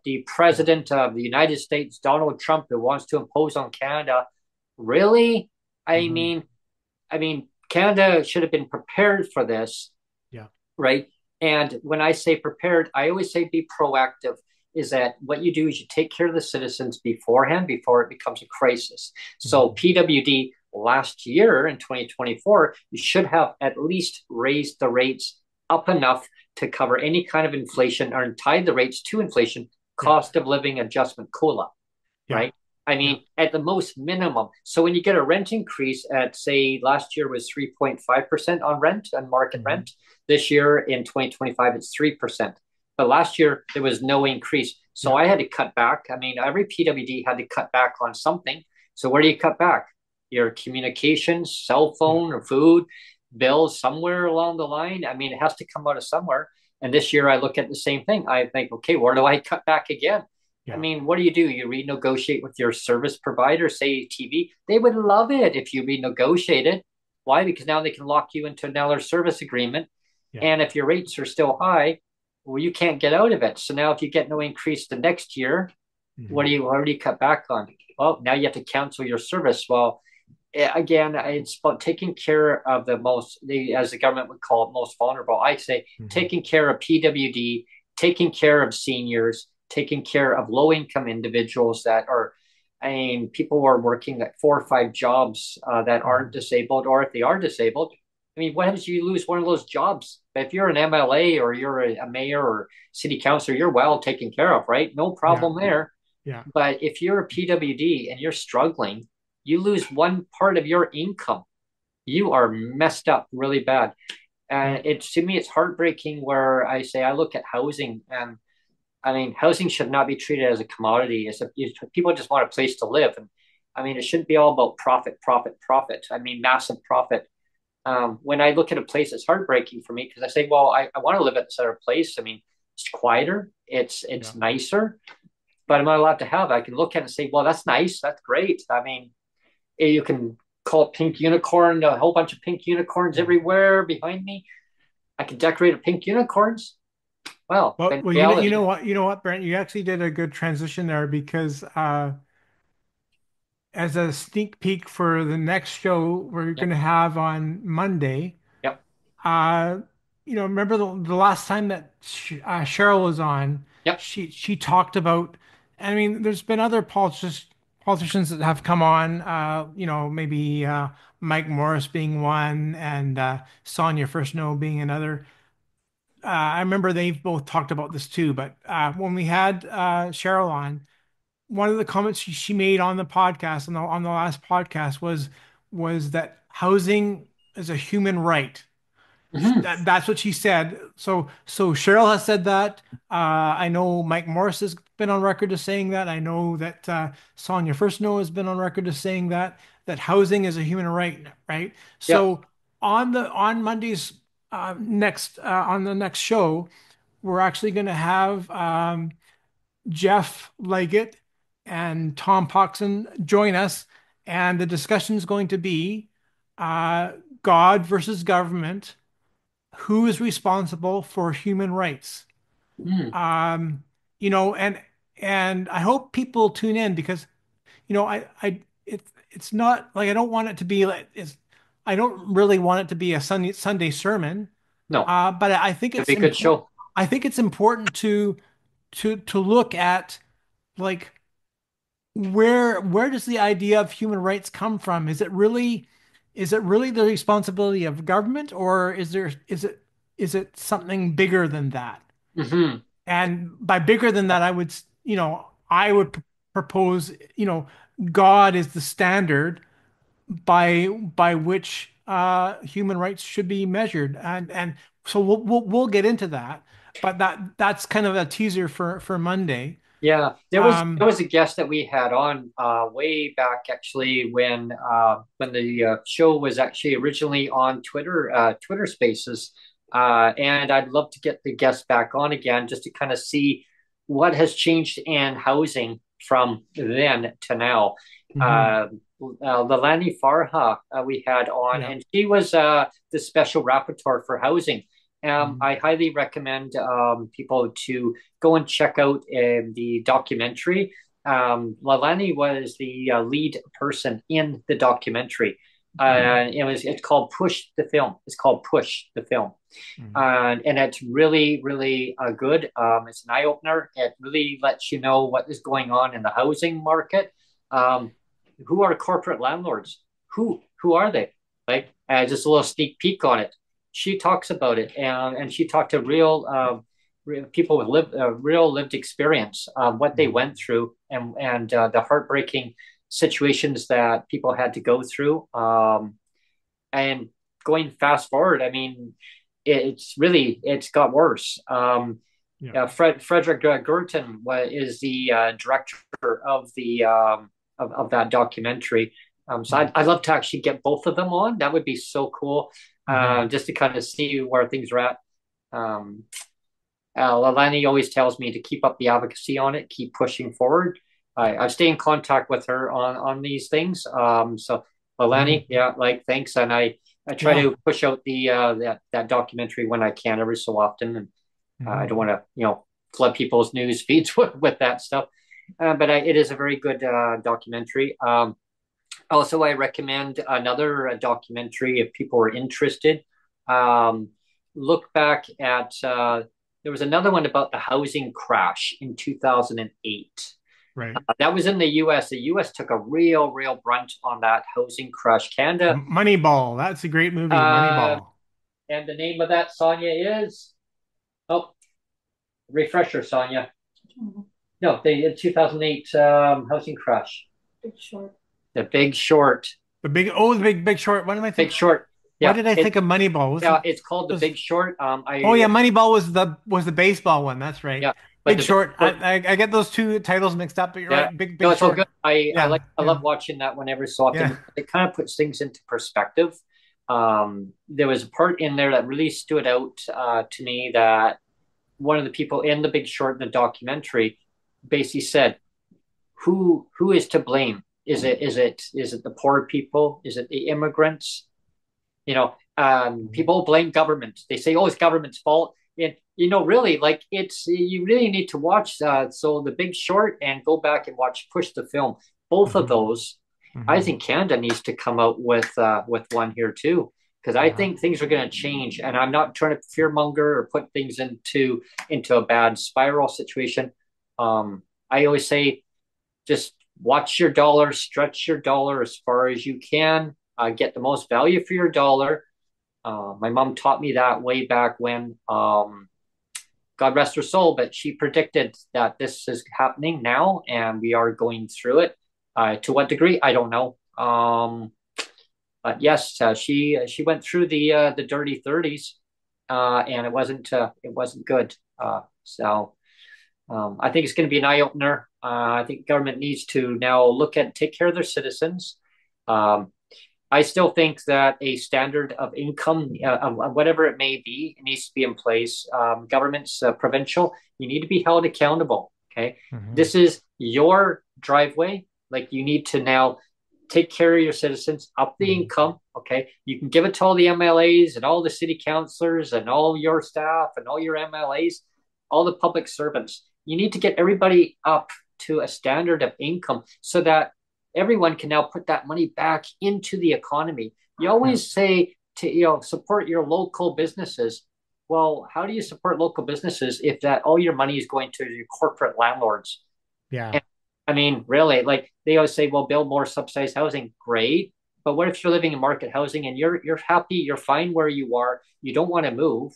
the Yeah. president of the United States, Donald Trump, who wants to impose on Canada. Really, I Mhm. mean, I mean, Canada should have been prepared for this, Yeah. right? And when I say prepared, I always say be proactive. Is that what you do is you take care of the citizens beforehand before it becomes a crisis. So Mhm. PWD last year in 2024, you should have at least raised the rates up enough to cover any kind of inflation or tied the rates to inflation, Yeah. cost of living adjustment COLA, Yeah. right? I Yeah. mean, at the most minimum. So when you get a rent increase at, say, last year was 3.5% on rent and market Mhm. rent, this year in 2025, it's 3%. But last year, there was no increase. So Yeah. I had to cut back. I mean, every PWD had to cut back on something. So where do you cut back? Your communications, cell Yeah. phone, or food, bills, somewhere along the line. I mean, it has to come out of somewhere. And this year, I look at the same thing. I think, okay, where do I cut back again? I Yeah. mean, what do? You renegotiate with your service provider, say TV. They would love it if you renegotiate it. Why? Because now they can lock you into another service agreement. Yeah. And if your rates are still high, well, you can't get out of it. So now if you get no increase the next year, Mhm. what do you cut back on? Well, now you have to cancel your service. Well, again, it's about taking care of as the government would call it, most vulnerable. I say Mhm. taking care of PWD, taking care of seniors, taking care of low income individuals that are, I mean, people who are working like 4 or 5 jobs that aren't Mhm. disabled, or if they are disabled. I mean, what happens if you lose one of those jobs? If you're an MLA or you're a mayor or city councilor, you're well taken care of, right? No Yeah. problem there. Yeah. But if you're a PWD and you're struggling, you lose one part of your income. You are messed up really bad. Yeah. And it's to me, it's heartbreaking where I say I look at housing, and I mean, housing should not be treated as a commodity. People just want a place to live. And I mean, it shouldn't be all about profit, profit, profit. I mean, massive profit. When I look at a place, it's heartbreaking for me because I say, well, I want to live at this other place. I mean, it's quieter, it's Yeah. nicer, but I'm not allowed to have it. I can look at it and say, well, that's nice. That's great. I mean, you can call it pink unicorn, a whole bunch of pink unicorns Yeah. everywhere behind me. I can decorate a pink unicorns. Well, Well, in well, reality, you know what, Brent, you actually did a good transition there because as a sneak peek for the next show we're yep, going to have on Monday, yep, uh, remember the last time that Cheryl was on, yep. she talked about, I mean, there's been other politicians that have come on, maybe Mike Morris being one and Sonia Firstno being another. I remember they've both talked about this too, but when we had Cheryl on, one of the comments she made on the podcast on the last podcast was that housing is a human right. Hmm. That's what she said. So Cheryl has said that. I know Mike Morris has been on record as saying that. I know that Sonia Firstno has been on record as saying that housing is a human right, right? Yep. So on Monday's next on the next show, we're actually going to have Jeff Leggett and Tom Poxon join us, and the discussion is going to be uh, God versus government. Who is responsible for human rights? Mm. Um, you know, and I hope people tune in because it's not like I don't want it to be like I don't really want it to be a Sunday sermon, No, but I think it'd it's be a good important. show. I think it's important to look at like where does the idea of human rights come from? Is it really the responsibility of government, or is it something bigger than that? Hmm. And by bigger than that, I would propose, God is the standard by which human rights should be measured, and so we'll get into that, but that's kind of a teaser for Monday. Yeah, there Um, was a guest that we had on way back actually when the show was actually originally on Twitter Spaces, and I'd love to get the guest back on again just to kind of see what has changed in housing from then to now. mhm, Uh, Lalani Farha we had on, yeah. and she was the special rapporteur for housing. Mhm, I highly recommend people to go and check out the documentary. Lalani was the lead person in the documentary. mhm, It's called Push the Film. It's called Push the Film, mhm, and it's really good. It's an eye opener. It really lets you know what is going on in the housing market. Um, who are corporate landlords? Who are they? Like just a little sneak peek on it. She talks about it, and she talked to real people with real lived experience, what they mhm. went through, and the heartbreaking situations that people had to go through. And going fast forward, I mean, it's got worse. Yeah. Frederick Gerton is the director of the of that documentary. So Mhm, I'd love to actually get both of them on. That would be so cool, mhm, just to kind of see where things are at. Um, Lalani always tells me to keep up the advocacy on it, keep pushing forward. I stay in contact with her on these things. So Lalani, mhm. yeah, like thanks, and I try Yeah. to push out the that documentary when I can every so often, and I Mhm, don't want to flood people's news feeds with that stuff. But it is a very good documentary. Also, I recommend another documentary if people are interested. Um, look back at there was another one about the housing crash in 2008. right. That was in the U.S. The U.S. took a real brunt on that housing crash. Canada, Moneyball. That's a great movie, uh, Moneyball. and the name of that, Sonia, is oh, refresher, Sonia. No, the 2008 housing crash. Big Short. The Big Short. The Big Short. What am I Big thinking? Short. Why Yeah, did I think of Moneyball? it's called The Was Big Short. Oh yeah, Moneyball was the baseball one. That's right. Yeah, but Big The Big Short. Short. I get those two titles mixed up, but you're Yeah, right. Big no, it's all good. Short. I Yeah, I yeah, love watching that one every so often. yeah. It kind of puts things into perspective. There was a part in there that really stood out to me that one of the people in The Big Short in the documentary basically said, who is to blame? Is it the poor people? Is it the immigrants? People blame government. They say, "Oh, it's government's fault." And really, like you really need to watch. So The Big Short and go back and watch Push the Film. Both of Hmm. those, I Hmm. think Canada needs to come out with one here too, because I Yeah. think things are going to change. And I'm not trying to fearmonger or put things into a bad spiral situation. I always say, just watch your dollar, stretch your dollar as far as you can, get the most value for your dollar. My mom taught me that way back when, God rest her soul, but she predicted that this is happening now and we are going through it. To what degree, I don't know. But yes, she went through the dirty 30s, and it wasn't good. I think it's going to be an eye opener. I think government needs to now take care of their citizens. Um, I still think that a standard of income, whatever it may be, it needs to be in place. Governments, provincial, you need to be held accountable. Okay, Hmm. this is your driveway. Like, you need to now take care of your citizens, up the Hmm. income. Okay, you can give it to all the MLAs and all the city councilors and all your staff and all your MLAs, all the public servants. You need to get everybody up to a standard of income so that everyone can now put that money back into the economy. You Yeah. always say to support your local businesses. Well, how do you support local businesses if that all your money is going to your corporate landlords? Yeah. And I mean, really, like they always say, well, build more subsidized housing. Great. But what if you're living in market housing and you're happy, you're fine where you are, you don't want to move,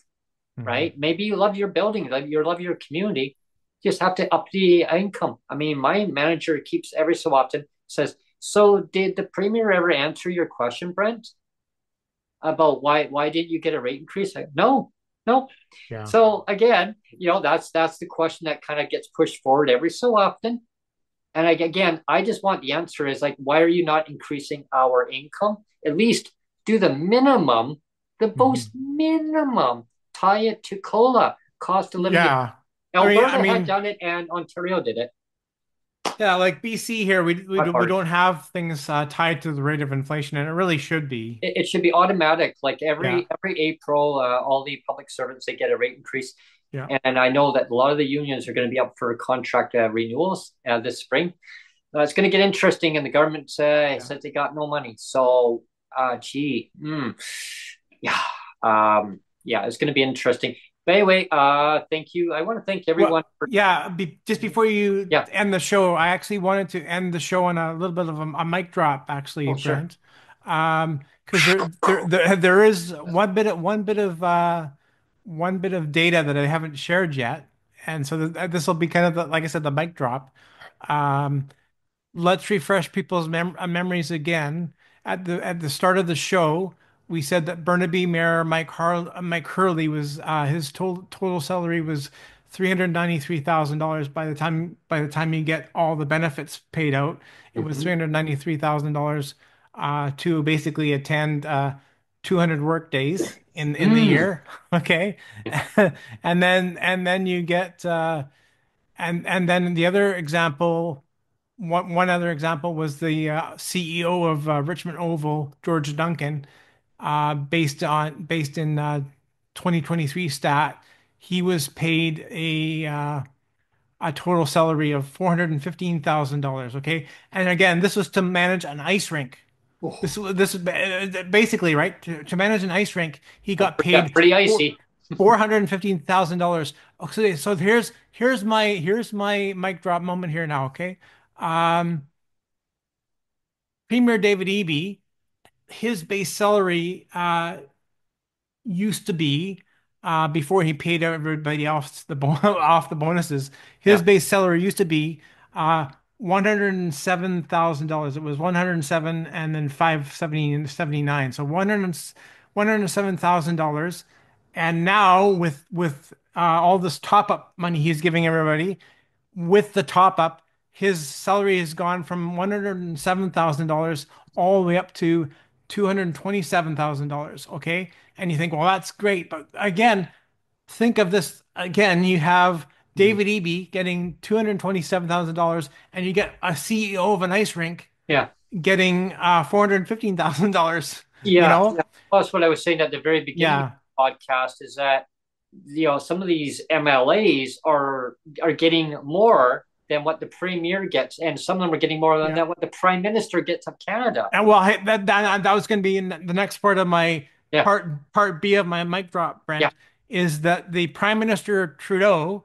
Hmm. right? Maybe you love your building, love your community. You just have to up the income. I mean, my manager keeps every so often says, "So did the premier ever answer your question, Brent, about why didn't you get a rate increase?" No, no. Yeah. So again, that's the question that kind of gets pushed forward every so often. And again, I just want the answer is like, why are you not increasing our income? At least do the minimum, the most Hmm. minimum, tie it to COLA, cost of living. Yeah. I Alberta had mean, done it and Ontario did it. yeah, like BC here, Not we hard. don't have things tied to the rate of inflation, and it really should be. It should be automatic. Like Yeah. every April, all the public servants, they get a rate increase. Yeah. And I know that a lot of the unions are going to be up for contract renewals this spring. It's going to get interesting, and the government Yeah. says they got no money. So, yeah, yeah, it's going to be interesting. But anyway, thank you. I want to thank Well, everyone for, yeah, just before you yeah. end the show, I actually wanted to end the show on a little bit of a mic drop, actually, Oh, sure. Brent. Because there is one bit of data that I haven't shared yet, and so this will be kind of like I said, the mic drop. Um, let's refresh people's memories again. At the start of the show, we said that Burnaby Mayor Mike Hurley was his total salary was $393,000 by the time you get all the benefits paid out. It was Hmm. $393,000 to basically attend 200 work days in the Mm. year. Okay, and then you get and then the other example, one other example was the CEO of Richmond Oval, George Duncan, based in 2023 stat. He was paid a total salary of $415,000. Okay, and again, this was to manage an ice rink. Oh, This is basically right to manage an ice rink. He got that's paid pretty icy. $415,000. Okay, so here's my mic drop moment here now. Okay, um, Premier David Eby, his base salary used to be before he paid everybody off off the bonuses. His Yeah. base salary used to be $107,000. It was 107 and then 570 So 107,000. And now with all this top up money he's giving everybody, with the top up, his salary has gone from $107,000 all the way up to $227,000. Okay. And you think, well, that's great. But again, think of this again. You have Mhm. David Eby getting $227,000, and you get a CEO of an ice rink Yeah. getting $415,000. You Yeah. know? Yeah. That's what I was saying at the very beginning of Yeah, the podcast is that, some of these MLAs are getting more than what the premier gets, and some of them are getting more than yeah. that what the prime minister gets of Canada. And well, that was going to be in the next part of my Yeah. part B of my mic drop, Yeah. Brent, is that the Prime Minister Trudeau,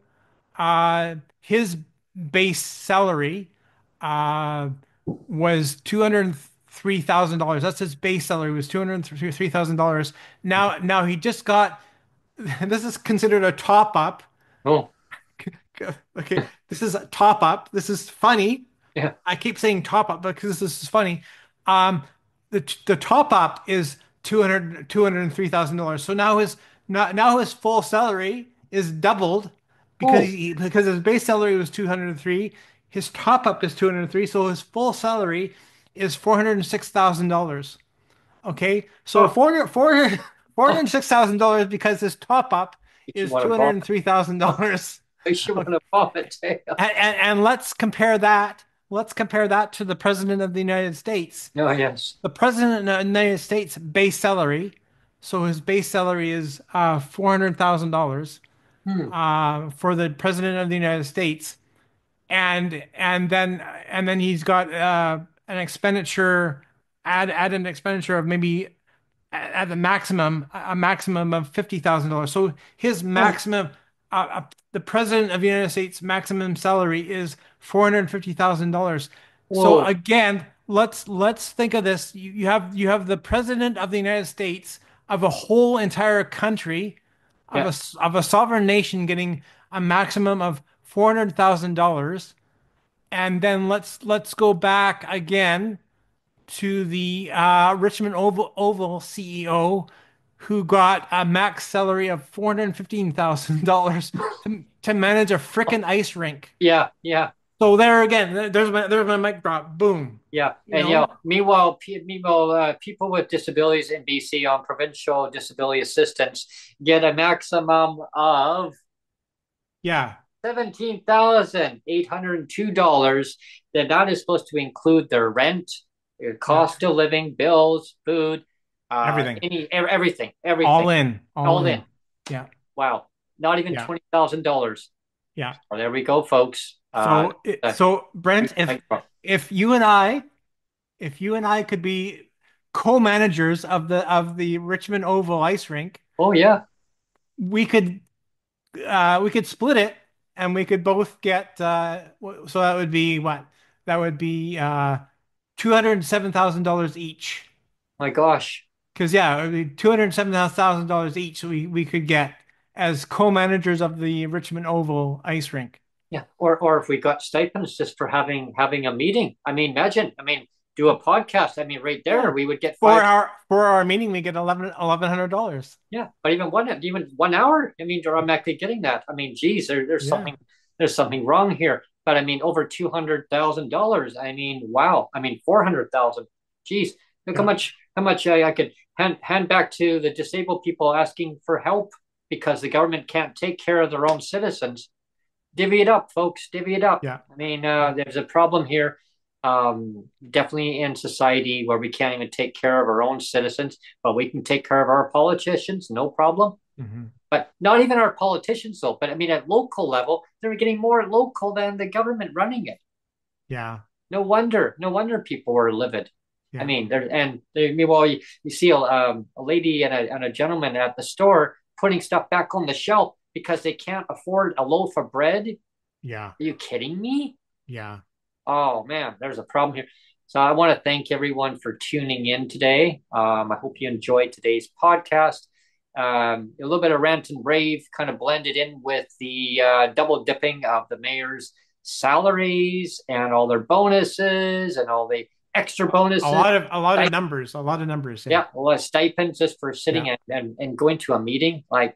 his base salary, uh, was $203,000. That's his base salary was $203,000. Now he just got. This is considered a top up. Oh. Okay, this is a top up. This is funny. Yeah. I keep saying top up because this is funny. Um, the top up is $203,000. So now his full salary is doubled Oh. because his base salary was 203. His top up is 203. So his full salary is $406,000. Okay, so Oh. 400, 400, Oh. $406,000 because his top up Makes you is want to vomit. $203,000. Makes you want to vomit. And let's compare that. Let's compare that to the President of the United States. No. Yes. The President of the United States base salary, so his base salary is $400,000 Hmm. for the President of the United States, and then he's got an expenditure add an expenditure of maybe at the maximum a maximum of $50,000. So his Oh. maximum, the president of the United States maximum salary is $450,000. So Whoa. again, let's think of this. You have the president of the United States of a whole entire country Yeah. of a sovereign nation getting a maximum of $400,000. And then let's go back again to the Richmond Oval CEO who got a max salary of $415,000 to manage a frickin' ice rink. Yeah. Yeah. So there again, there's my mic drop. Boom. Yeah, You and know? meanwhile, people with disabilities in BC on provincial disability assistance get a maximum of Yeah. $17,802. Then that is supposed to include their rent, their Yeah. cost of living, bills, food, Everything. everything, All in. All all in. in. Yeah. Wow, not even Yeah. $20,000. Yeah. Oh, there we go, folks. Uh, So Brent, if you and I could be co-managers of the Richmond Oval ice rink, oh yeah, we could we could split it and we could both get so that would be what? That would be $207,000 each. my gosh. Because yeah, it would be $207,000 each we could get as co-managers of the Richmond Oval ice rink. Yeah, or if we got stipends just for having a meeting. I mean, imagine. I mean, do a podcast. I mean, right there Yeah. we would get For five. our meeting, we get $1,100. Yeah, but even 1 hour. I mean, I'm actually getting that. I mean, geez, Yeah. there's something wrong here. But I mean, over $200,000. I mean, wow. I mean, 400,000. Geez, look Yeah. how much I could hand back to the disabled people asking for help because the government can't take care of their own citizens. Divvy it up, folks. Divvy it up. Yeah. I mean, Yeah. there's a problem here, definitely in society where we can't even take care of our own citizens, but we can take care of our politicians, no problem. Mhm. But not even our politicians, though. But I mean, at local level, they're getting more local than the government running it. Yeah. No wonder people were livid. I Yeah. mean, meanwhile, you see a lady and a gentleman at the store putting stuff back on the shelf because they can't afford a loaf of bread. Are Yeah. you kidding me? Yeah. Oh man, there's a problem here. So I want to thank everyone for tuning in today. I hope you enjoyed today's podcast. A little bit of rant and rave kind of blended in with the double dipping of the mayor's salaries and all their bonuses and all the extra A bonuses. lot of a lot of numbers. A lot of numbers. Yeah. Yeah, a lot of stipends just for sitting Yeah. and going to a meeting. Like,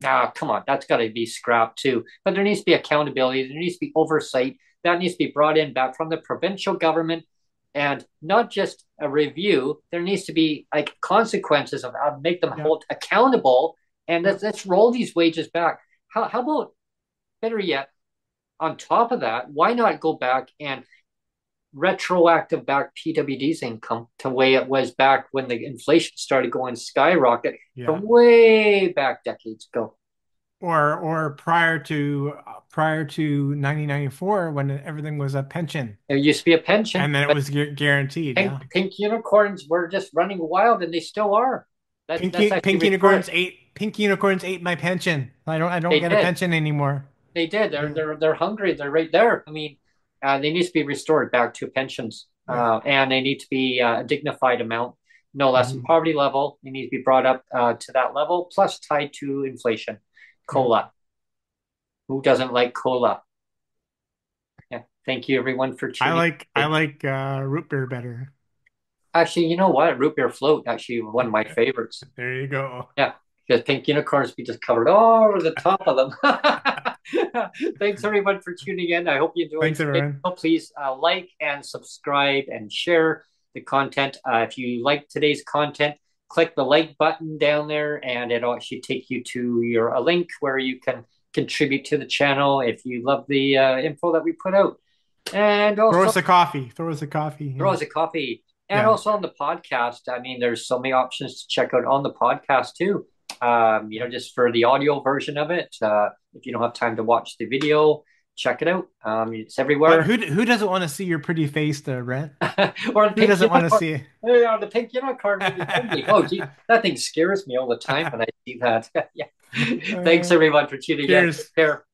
come on, that's got to be scrapped too. But there needs to be accountability. There needs to be oversight. That needs to be brought in back from the provincial government, and not just a review. There needs to be like consequences of make them Yeah. hold accountable. And Yeah. let's roll these wages back. How about better yet, on top of that, why not go back and retroactive back PWD's income to the way it was back when the inflation started going skyrocket Yeah. from way back decades ago. Or prior to 1994 when everything was a pension It used to be a pension, and then it but was guaranteed. Yeah. pink unicorns were just running wild, and they still are. That's actually recorded. Pink unicorns ate my pension. I don't They get a did. pension anymore. They did. They're Yeah. they're they're hungry. They're right there. I mean, they need to be restored back to pensions, Yeah. and they need to be a dignified amount, no less than Mhm. poverty level. They need to be brought up to that level, plus tied to inflation. Yeah. Cola. Who doesn't like cola? Yeah. Thank you, everyone, for I tuning like I in. like root beer better. Actually, you know what? Root beer float actually one of my favorites. There you go. Yeah, because pink unicorns we just covered all over the top of them. Thanks everyone for tuning in. I hope you enjoyed Thanks, today's everyone. show. Please like and subscribe and share the content. If you like today's content, click the like button down there, and it'll actually take you to a link where you can contribute to the channel if you love the info that we put out. And Throw also us a coffee. Throw us a coffee. throw Yeah. us a coffee. And Yeah. also on the podcast, I mean, there's so many options to check out on the podcast too. Just for the audio version of it. If you don't have time to watch the video, check it out. It's But everywhere. who doesn't want to see your pretty face there, Brent? Or the Who pink doesn't want to unicorn. see it? Yeah, the pink unicorn will be friendly. Oh, gee, that thing scares me all the time when I see that. Yeah. Thanks Uh, everyone for tuning in. Take cheers. care.